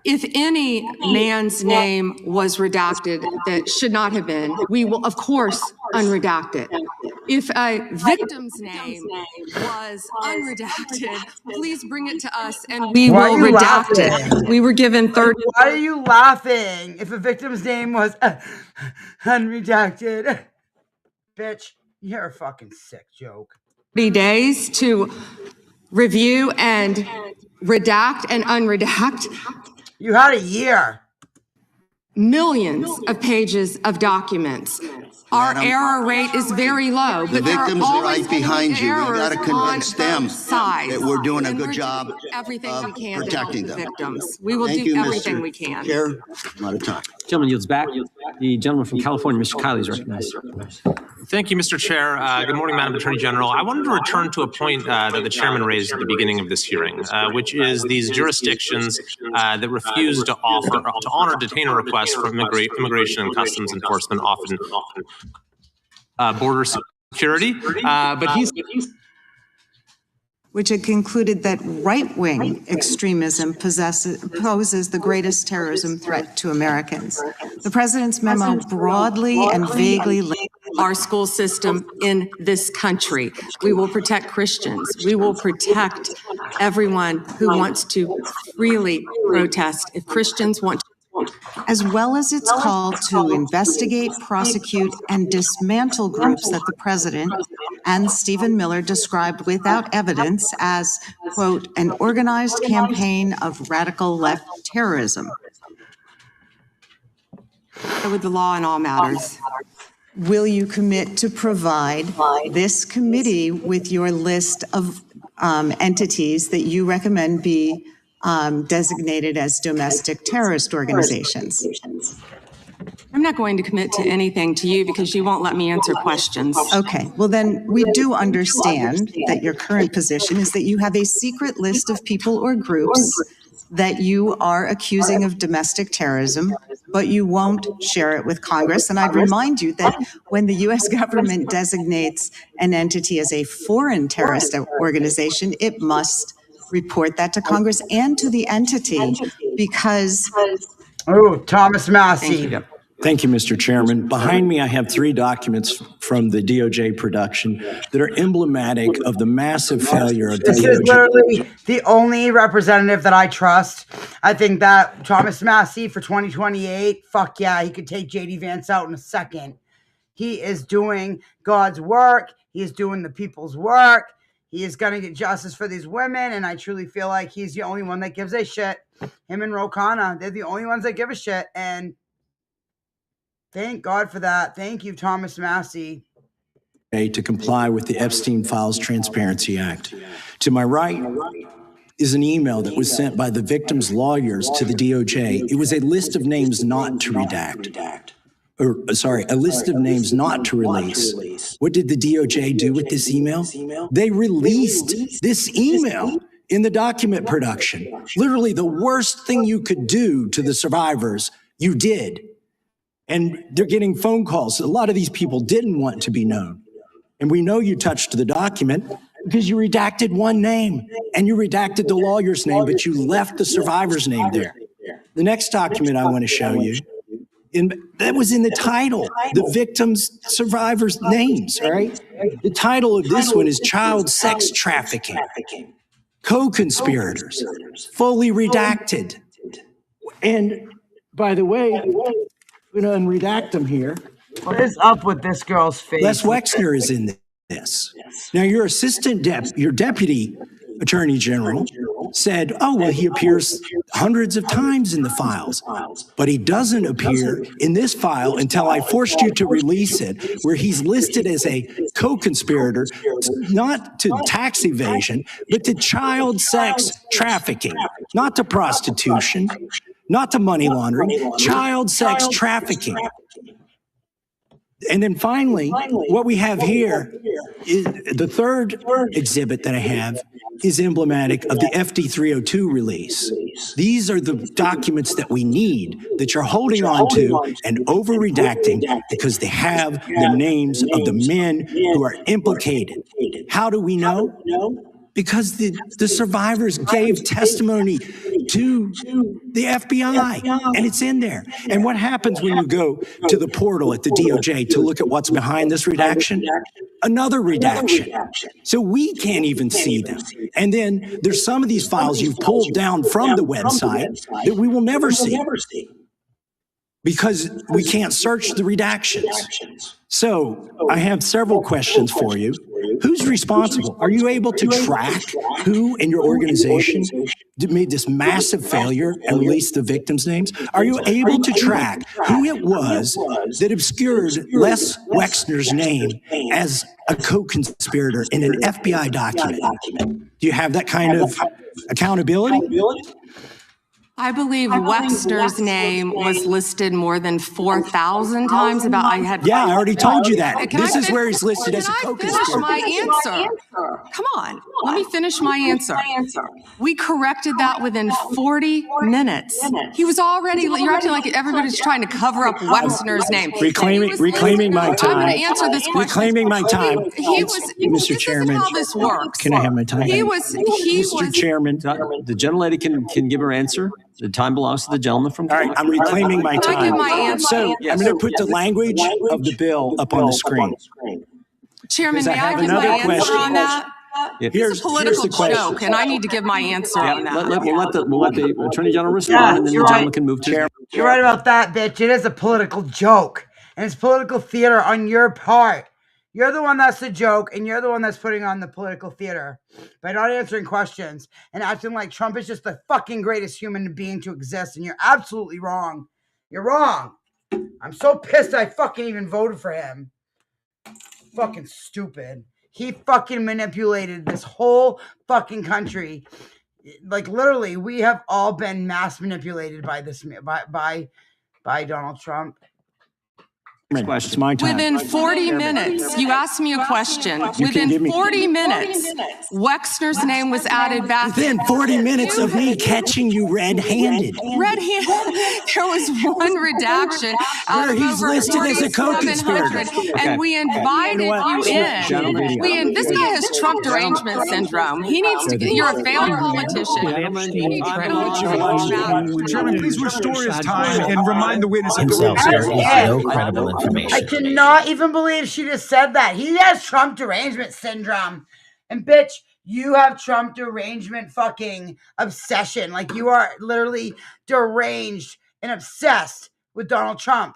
if any man's name was redacted that should not have been, we will, of course, unredact it. If a victim's name was unredacted, please bring it to us and we will redact it. We were given 30.
Why are you laughing if a victim's name was unredacted? Bitch, you're a fucking sick joke.
30 days to review and redact and unredact.
You had a year.
Millions of pages of documents. Our error rate is very low.
The victims are right behind you. We've got to convince them that we're doing a good job of protecting them.
Victims. We will do everything we can.
Chair, I'm out of time.
Gentleman yields back. The gentleman from California, Mr. Kiley, is recognized.
Thank you, Mr. Chair. Good morning, Madam Attorney General. I wanted to return to a point that the chairman raised at the beginning of this hearing, which is these jurisdictions that refuse to honor detainer requests from Immigration and Customs Enforcement, often border security. But he's
which had concluded that right-wing extremism poses the greatest terrorism threat to Americans. The president's memo broadly and vaguely
our school system in this country. We will protect Christians. We will protect everyone who wants to freely protest. If Christians want to,
as well as its call to investigate, prosecute, and dismantle groups that the president and Stephen Miller described without evidence as, quote, an organized campaign of radical left terrorism.
With the law in all matters.
Will you commit to provide this committee with your list of entities that you recommend be designated as domestic terrorist organizations?
I'm not going to commit to anything to you because you won't let me answer questions.
Okay, well then we do understand that your current position is that you have a secret list of people or groups that you are accusing of domestic terrorism, but you won't share it with Congress. And I'd remind you that when the U.S. government designates an entity as a foreign terrorist organization, it must report that to Congress and to the entity because...
Oh, Thomas Massey.
Thank you, Mr. Chairman. Behind me, I have 3 documents from the DOJ production that are emblematic of the massive failure of the DOJ.
This is literally the only representative that I trust. I think that Thomas Massey for 2028, fuck yeah, he could take JD Vance out in a second. He is doing God's work. He is doing the people's work. He is going to get justice for these women, and I truly feel like he's the only one that gives a shit. Him and Ro Khanna, they're the only ones that give a shit, and thank God for that. Thank you, Thomas Massey.
To comply with the Epstein Files Transparency Act. To my right is an email that was sent by the victim's lawyers to the DOJ. It was a list of names not to redact. A list of names not to release. What did the DOJ do with this email? They released this email in the document production. Literally the worst thing you could do to the survivors, you did. And they're getting phone calls. A lot of these people didn't want to be known. And we know you touched the document because you redacted one name and you redacted the lawyer's name, but you left the survivor's name there. The next document I want to show you, that was in the title, the victims' survivors' names, all right? The title of this one is Child Sex Trafficking. Co-conspirators, fully redacted. And by the way, I'm going to unredact them here.
What is up with this girl's face?
Les Wexner is in this. Now, your your deputy attorney general said, oh, well, he appears hundreds of times in the files, but he doesn't appear in this file until I forced you to release it, where he's listed as a co-conspirator, not to tax evasion, but to child sex trafficking, not to prostitution, not to money laundering, child sex trafficking. And then finally, what we have here is the third exhibit that I have is emblematic of the FD 302 release. These are the documents that we need that you're holding on to and over redacting because they have the names of the men who are implicated. How do we know? Because the survivors gave testimony to the FBI, and it's in there. And what happens when you go to the portal at the DOJ to look at what's behind this redaction? Another redaction. So we can't even see them. And then there's some of these files you've pulled down from the website that we will never see because we can't search the redactions. So I have several questions for you. Who's responsible? Are you able to track who in your organization made this massive failure and released the victims' names? Are you able to track who it was that obscured Les Wexner's name as a co-conspirator in an FBI document? Do you have that kind of accountability?
I believe Wexner's name was listed more than 4,000 times.
Yeah, I already told you that. This is where he's listed as a co-conspirator.
Finish my answer. Come on, let me finish my answer. We corrected that within 40 minutes. He was already, you're acting like everybody's trying to cover up Wexner's name.
Reclaiming my time.
I'm going to answer this question.
Reclaiming my time.
Mr.
Chairman.
This is how this works.
Can I have my time?
Mr. Chairman, the gentlelady can give her answer. The time belongs to the gentleman from.
All right, I'm reclaiming my time.
Can I give my answer?
So I'm going to put the language of the bill up on the screen.
Chairman, may I give my answer on that? It's a political joke, and I need to give my answer on that.
We'll let the Attorney General respond, and then the gentleman can move to.
You're right about that, bitch. It is a political joke, and it's political theater on your part. You're the one that's the joke, and you're the one that's putting on the political theater by not answering questions and acting like Trump is just the fucking greatest human being to exist, and you're absolutely wrong. You're wrong. I'm so pissed I fucking even voted for him. Fucking stupid. He fucking manipulated this whole fucking country. Like, literally, we have all been mass manipulated by this, by Donald Trump.
It's my time.
Within 40 minutes, you asked me a question. Within 40 minutes, Wexner's name was added back.
Within 40 minutes of me catching you red-handed.
Red-handed. There was one redaction
where he's listed as a co-conspirator.
And we invited you in. This guy has Trump derangement syndrome. He needs to get, you're a failed politician.
Chairman, please restore his time and remind the witness of
no credible information.
I cannot even believe she just said that. He has Trump derangement syndrome. And bitch, you have Trump derangement fucking obsession. Like, you are literally deranged and obsessed with Donald Trump.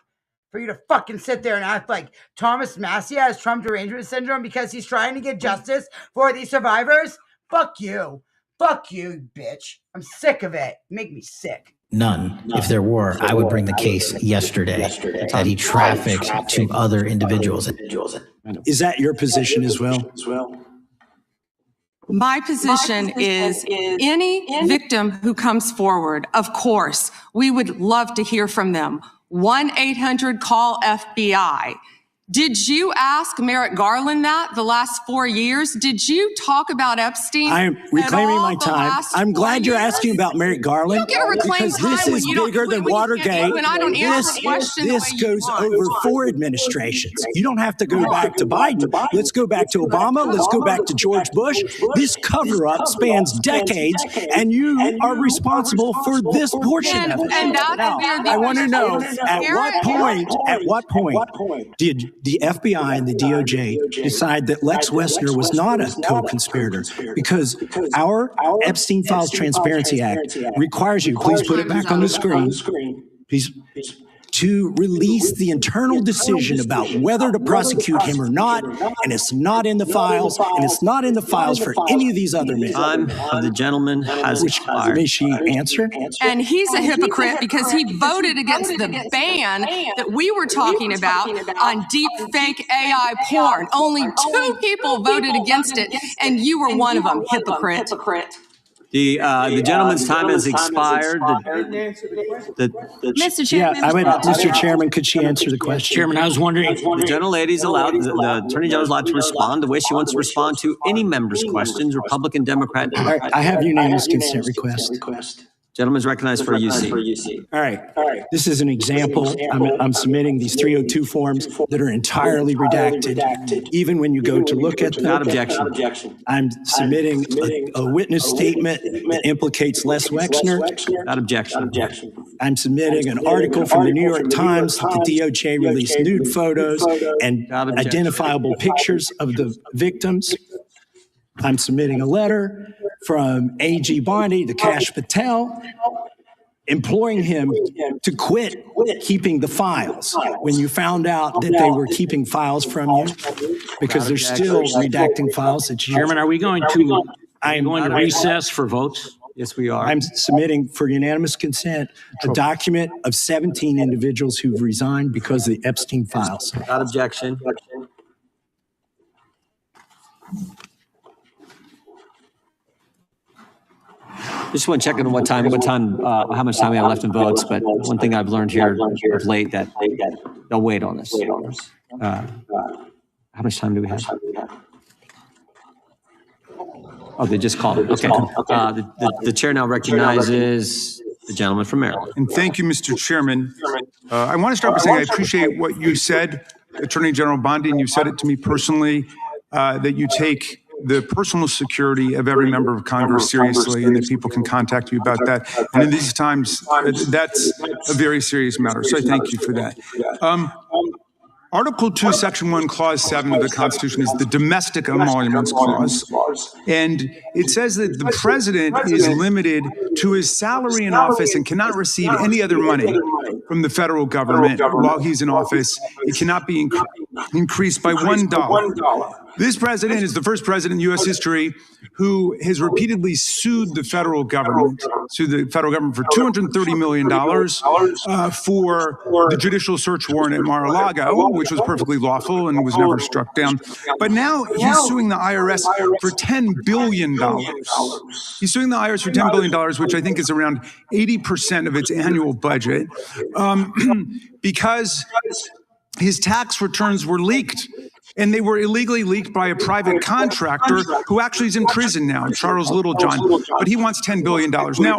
For you to fucking sit there and act like Thomas Massie has Trump derangement syndrome because he's trying to get justice for these survivors? Fuck you. Fuck you, bitch. I'm sick of it. You make me sick.
None. If there were, I would bring the case yesterday that he trafficked to other individuals.
Is that your position as well?
My position is any victim who comes forward, of course, we would love to hear from them. 1-800-CALL-FBI. Did you ask Merrick Garland that the last 4 years? Did you talk about Epstein?
I'm reclaiming my time. I'm glad you're asking about Merrick Garland.
You don't get to reclaim
because this
time
is
when you
bigger than Watergate.
When I don't answer the question the way
This
you
goes
want.
over 4 administrations. You don't have to go back to Biden. Let's go back to Obama. Let's go back to George Bush. This cover-up spans decades, and you are responsible for this portion of it.
And that's
Now,
where the
I want to know, at what point did the FBI and the DOJ decide that Lex Wessner was not a co-conspirator? Because our Epstein Files Transparency Act requires you, please put it back on the screen, please, to release the internal decision about whether to prosecute him or not, and it's not in the files, and it's not in the files for any of these other men.
Time of the gentleman has expired.
May she answer?
And he's a hypocrite because he voted against the ban that we were talking about on deep fake AI porn. Only 2 people voted against it, and you were one of them, hypocrite.
The gentleman's time has expired.
Mr. Chairman.
Mr. Chairman, could she answer the question?
Chairman, I was wondering.
The gentlelady's allowed, the Attorney General's allowed to respond the way she wants to respond to any member's questions, Republican, Democrat.
All right, I have unanimous consent request.
Gentleman's recognized for a UC.
All right. This is an example. I'm submitting these 302 forms that are entirely redacted. Even when you go to look at them.
Without objection.
I'm submitting a witness statement that implicates Les Wexner.
Without objection.
I'm submitting an article from the New York Times that the DOJ released nude photos and identifiable pictures of the victims. I'm submitting a letter from A.G. Bondi to Kash Patel, imploring him to quit keeping the files when you found out that they were keeping files from you, because they're still redacting files that you...
Chairman, are we going to recess for votes?
Yes, we are.
I'm submitting for unanimous consent a document of 17 individuals who've resigned because of the Epstein files.
Without objection. Just want to check on how much time we have left in votes, but one thing I've learned here of late that they'll wait on us. How much time do we have? Oh, they just called it. Okay. The chair now recognizes the gentleman from Maryland.
And thank you, Mr. Chairman. I want to start by saying I appreciate what you said, Attorney General Bondi, and you said it to me personally, that you take the personal security of every member of Congress seriously, and that people can contact you about that. And in these times, that's a very serious matter. So I thank you for that. Article 2, Section 1, Clause 7 of the Constitution is the Domestic Emoluments Clause. And it says that the president is limited to his salary in office and cannot receive any other money from the federal government while he's in office. It cannot be increased by $1. This president is the first president in U.S. history who has repeatedly sued the federal government for $230 million for the judicial search warrant at Mar-a-Lago, which was perfectly lawful and was never struck down. But now he's suing the IRS for $10 billion. He's suing the IRS for $10 billion, which I think is around 80% of its annual budget, because his tax returns were leaked. And they were illegally leaked by a private contractor who actually is in prison now, Charles Littlejohn, but he wants $10 billion. Now,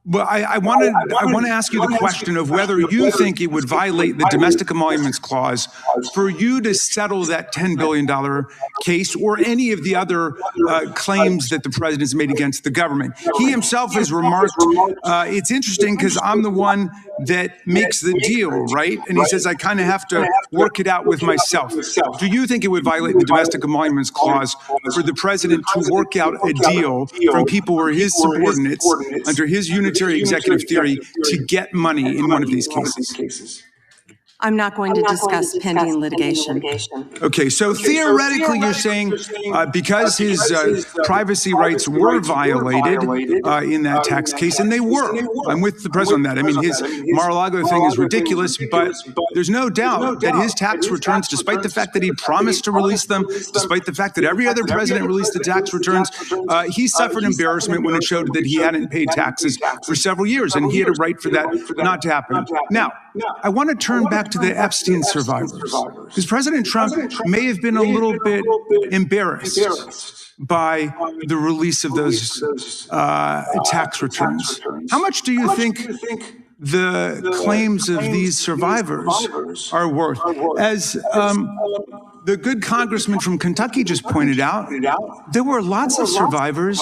well, I want to ask you the question of whether you think it would violate the Domestic Emoluments Clause for you to settle that $10 billion case or any of the other claims that the president has made against the government. He himself has remarked, it's interesting because I'm the one that makes the deal, right? And he says, I kind of have to work it out with myself. Do you think it would violate the Domestic Emoluments Clause for the president to work out a deal from people who are his subordinates under his unitary executive theory to get money in one of these cases?
I'm not going to discuss pending litigation.
Okay, so theoretically you're saying because his privacy rights were violated in that tax case, and they were. I'm with the president on that. I mean, his Mar-a-Lago thing is ridiculous, but there's no doubt that his tax returns, despite the fact that he promised to release them, despite the fact that every other president released the tax returns, he suffered embarrassment when it showed that he hadn't paid taxes for several years, and he had a right for that not to happen. Now, I want to turn back to the Epstein survivors, because President Trump may have been a little bit embarrassed by the release of those tax returns. How much do you think the claims of these survivors are worth? As the good congressman from Kentucky just pointed out, there were lots of survivors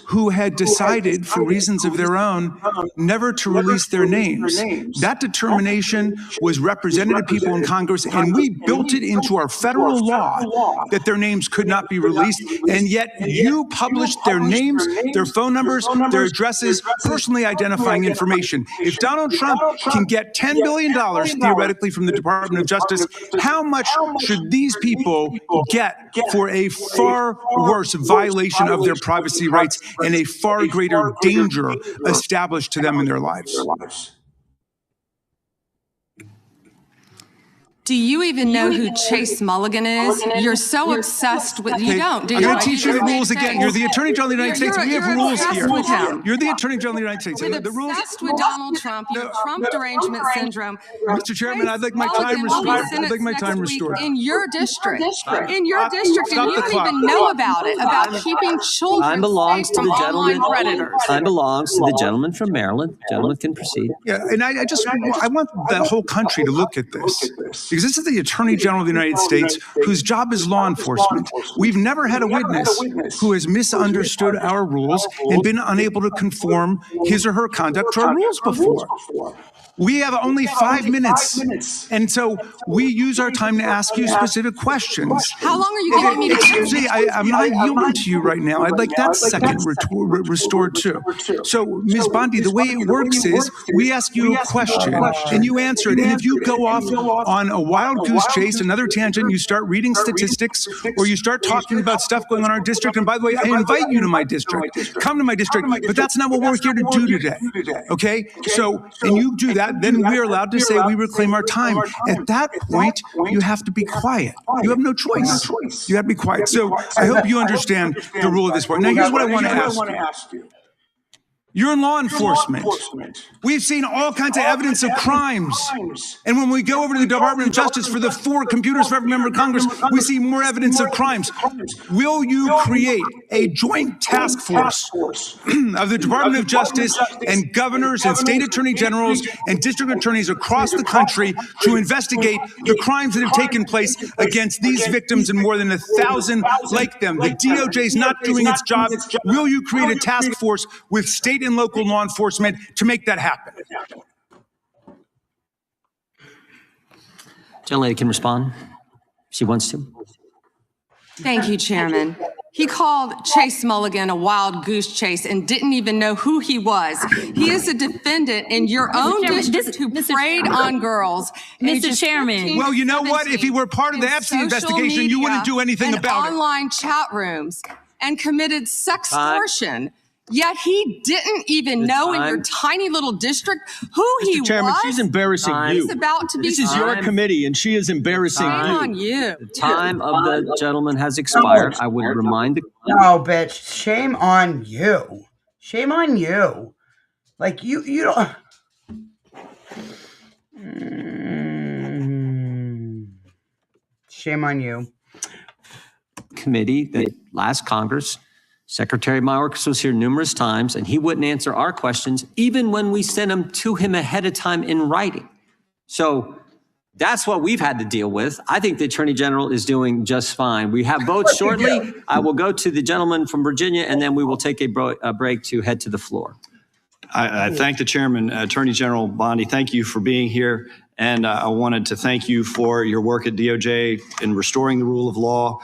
who had decided, for reasons of their own, never to release their names. That determination was represented to people in Congress, and we built it into our federal law that their names could not be released, and yet you published their names, their phone numbers, their addresses, personally identifying information. If Donald Trump can get $10 billion theoretically from the Department of Justice, how much should these people get for a far worse violation of their privacy rights and a far greater danger established to them in their lives?
Do you even know who Chase Mulligan is? You're so obsessed with, you don't, do you?
I'm going to teach you the rules again. You're the Attorney General of the United States. We have rules here.
Him.
You're the Attorney General of the United States.
You're obsessed with Donald Trump. You have Trump derangement syndrome.
Mr. Chairman, I'd like my time restored. I'd like my time restored.
In your district. In your district, and you don't even know about it, about keeping children
Time belongs
safe
to
from
the gentleman.
online predators.
Time belongs to the gentleman from Maryland. Gentleman can proceed.
Yeah, and I want the whole country to look at this, because this is the Attorney General of the United States whose job is law enforcement. We've never had a witness who has misunderstood our rules and been unable to conform his or her conduct to our rules before. We have only 5 minutes, and so we use our time to ask you specific questions.
How long are you giving me to choose?
See, I'm not yielding to you right now. I'd like that second restored too. So, Ms. Bondi, the way it works is we ask you a question and you answer it. And if you go off on a wild goose chase, another tangent, you start reading statistics or you start talking about stuff going on in our district. And by the way, I invite you to my district. Come to my district, but that's not what we're here to do today. Okay? So, and you do that, then we're allowed to say we reclaim our time. At that point, you have to be quiet. You have no choice. You have to be quiet. So I hope you understand the rule of this point. Now, here's what I want to ask you. You're in law enforcement. We've seen all kinds of evidence of crimes. And when we go over to the Department of Justice for the 4 computers for every member of Congress, we see more evidence of crimes. Will you create a joint task force of the Department of Justice and governors and state attorney generals and district attorneys across the country to investigate the crimes that have taken place against these victims and more than 1,000 like them? The DOJ is not doing its job. Will you create a task force with state and local law enforcement to make that happen?
Gentlelady can respond if she wants to.
Thank you, Chairman. He called Chase Mulligan a wild goose chase and didn't even know who he was. He is a defendant in your own district who preyed on girls.
Mr. Chairman.
Well, you know what? If he were part of the Epstein investigation, you wouldn't do anything about it.
Online chat rooms and committed sextortion. Yet he didn't even know in your tiny little district who he
Mr. Chairman,
was.
she's embarrassing you.
He's about to be
This is your committee, and she is embarrassing
Shame
you.
on you.
The time of the gentleman has expired. I would remind the
No, bitch. Shame on you. Shame on you. Like you don't. Shame on you.
committee that last Congress, Secretary Mayorkas was here numerous times, and he wouldn't answer our questions, even when we sent them to him ahead of time in writing. So that's what we've had to deal with. I think the Attorney General is doing just fine. We have votes shortly. I will go to the gentleman from Virginia, and then we will take a break to head to the floor.
I thank the chairman, Attorney General Bondi. Thank you for being here. And I wanted to thank you for your work at DOJ in restoring the rule of law,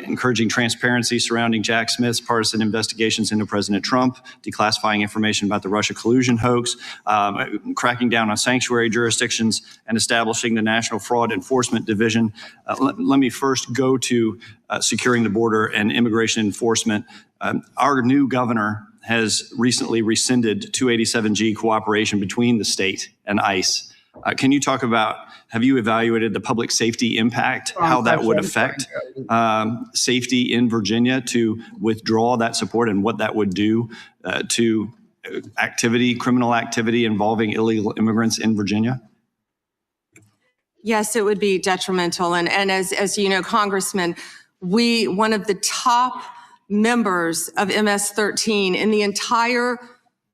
encouraging transparency surrounding Jack Smith's partisan investigations into President Trump, declassifying information about the Russia collusion hoax, cracking down on sanctuary jurisdictions, and establishing the National Fraud Enforcement Division. Let me first go to securing the border and immigration enforcement. Our new governor has recently rescinded 287G cooperation between the state and ICE. Can you talk about, have you evaluated the public safety impact, how that would affect safety in Virginia to withdraw that support and what that would do to activity, criminal activity involving illegal immigrants in Virginia?
Yes, it would be detrimental. And as you know, Congressman, one of the top members of MS-13 in the entire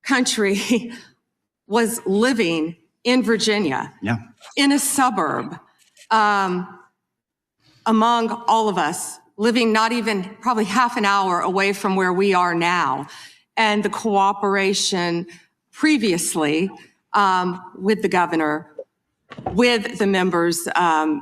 country was living in Virginia, in a suburb, among all of us, living not even probably half an hour away from where we are now. And the cooperation previously with the governor, with the members of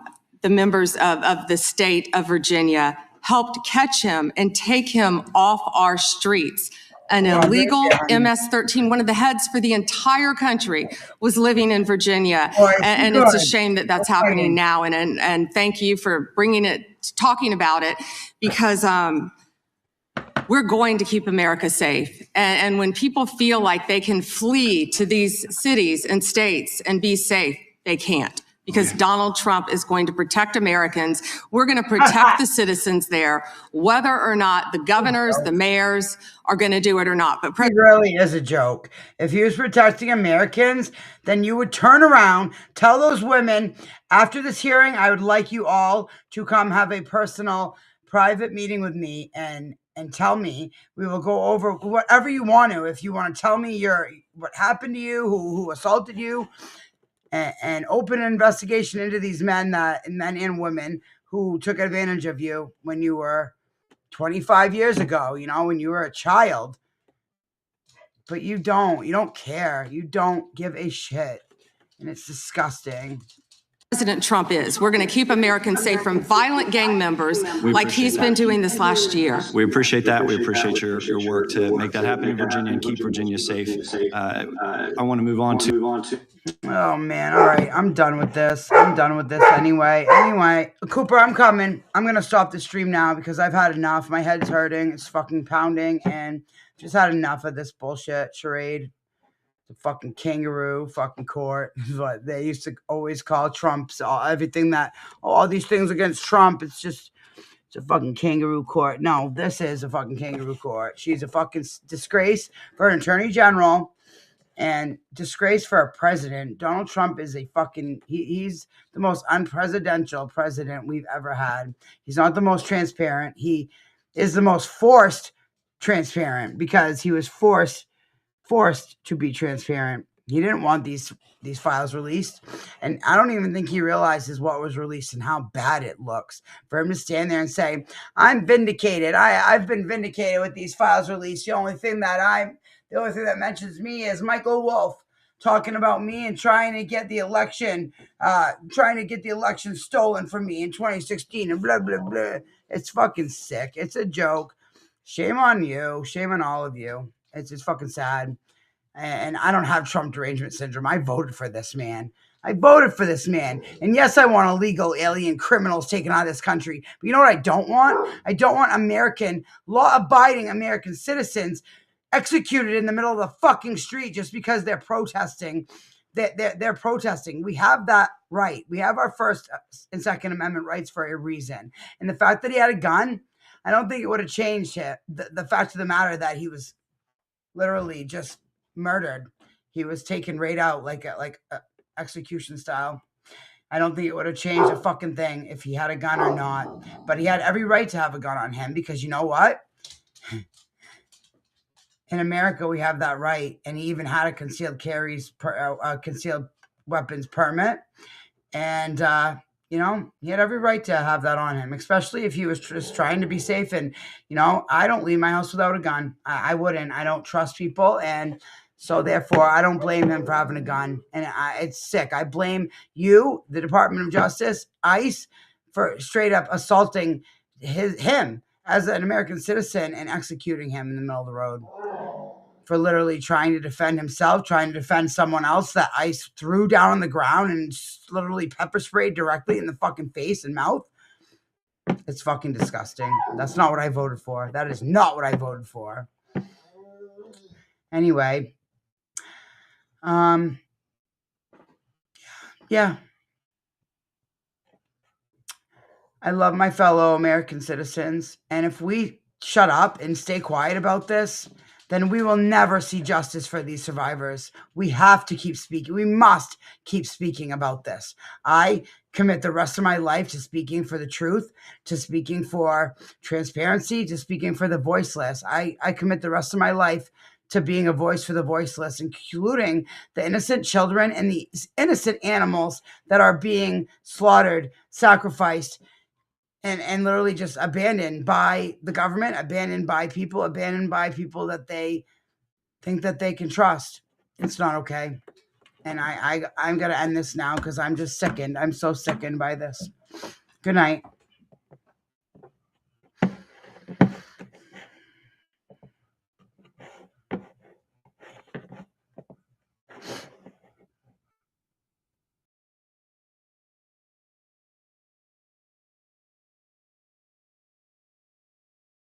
the state of Virginia, helped catch him and take him off our streets. An illegal MS-13, one of the heads for the entire country, was living in Virginia. And it's a shame that that's happening now. And thank you for talking about it, because we're going to keep America safe. And when people feel like they can flee to these cities and states and be safe, they can't. Because Donald Trump is going to protect Americans. We're going to protect the citizens there, whether or not the governors, the mayors are going to do it or not. But
it really is a joke. If he was protecting Americans, then you would turn around, tell those women, after this hearing, I would like you all to come have a personal, private meeting with me and tell me. We will go over whatever you want to. If you want to tell me what happened to you, who assaulted you, and open an investigation into these men and women who took advantage of you when you were 25 years ago, when you were a child. But you don't care. You don't give a shit. And it's disgusting.
President Trump is. We're going to keep Americans safe from violent gang members like he's been doing this last year.
We appreciate that. We appreciate your work to make that happen in Virginia and keep Virginia safe. I want to move on to...
Oh, man. All right. I'm done with this. Anyway, Cooper, I'm coming. I'm going to stop the stream now because I've had enough. My head's hurting. It's fucking pounding. And just had enough of this bullshit charade. The fucking kangaroo fucking court, what they used to always call Trump's, all these things against Trump. It's a fucking kangaroo court. No, this is a fucking kangaroo court. She's a fucking disgrace for an attorney general and disgrace for a president. Donald Trump is a fucking, he's the most unpresidential president we've ever had. He's not the most transparent. He is the most forced transparent because he was forced to be transparent. He didn't want these files released. And I don't even think he realizes what was released and how bad it looks. For him to stand there and say, I'm vindicated. I've been vindicated with these files released. The only thing that mentions me is Michael Wolff. talking about me and trying to get the election stolen from me in 2016 and blah, blah, blah. It's fucking sick. It's a joke. Shame on you. Shame on all of you. It's fucking sad. And I don't have Trump derangement syndrome. I voted for this man. And yes, I want illegal alien criminals taken out of this country. But you know what I don't want? I don't want American, law-abiding American citizens executed in the middle of the fucking street just because they're protesting. They're protesting. We have that right. We have our First and Second Amendment rights for a reason. And the fact that he had a gun, I don't think it would have changed it. The fact of the matter that he was literally just murdered. He was taken right out like execution style. I don't think it would have changed a fucking thing if he had a gun or not. But he had every right to have a gun on him because you know what? In America, we have that right, and he even had a concealed weapons permit, and he had every right to have that on him, especially if he was just trying to be safe. And I don't leave my house without a gun. I wouldn't. I don't trust people, and so therefore, I don't blame him for having a gun. And it's sick. I blame you, the Department of Justice, ICE, for straight up assaulting him as an American citizen and executing him in the middle of the road for literally trying to defend himself, trying to defend someone else that ICE threw down on the ground and literally pepper sprayed directly in the fucking face and mouth. It's fucking disgusting. That's not what I voted for. That is not what I voted for. Anyway, yeah. I love my fellow American citizens, and if we shut up and stay quiet about this, then we will never see justice for these survivors. We have to keep speaking. We must keep speaking about this. I commit the rest of my life to speaking for the truth, to speaking for transparency, to speaking for the voiceless. I commit the rest of my life to being a voice for the voiceless, including the innocent children and the innocent animals that are being slaughtered, sacrificed, and literally just abandoned by the government, abandoned by people that they think that they can trust. It's not okay. And I'm going to end this now because I'm just sickened. I'm so sickened by this. Good night.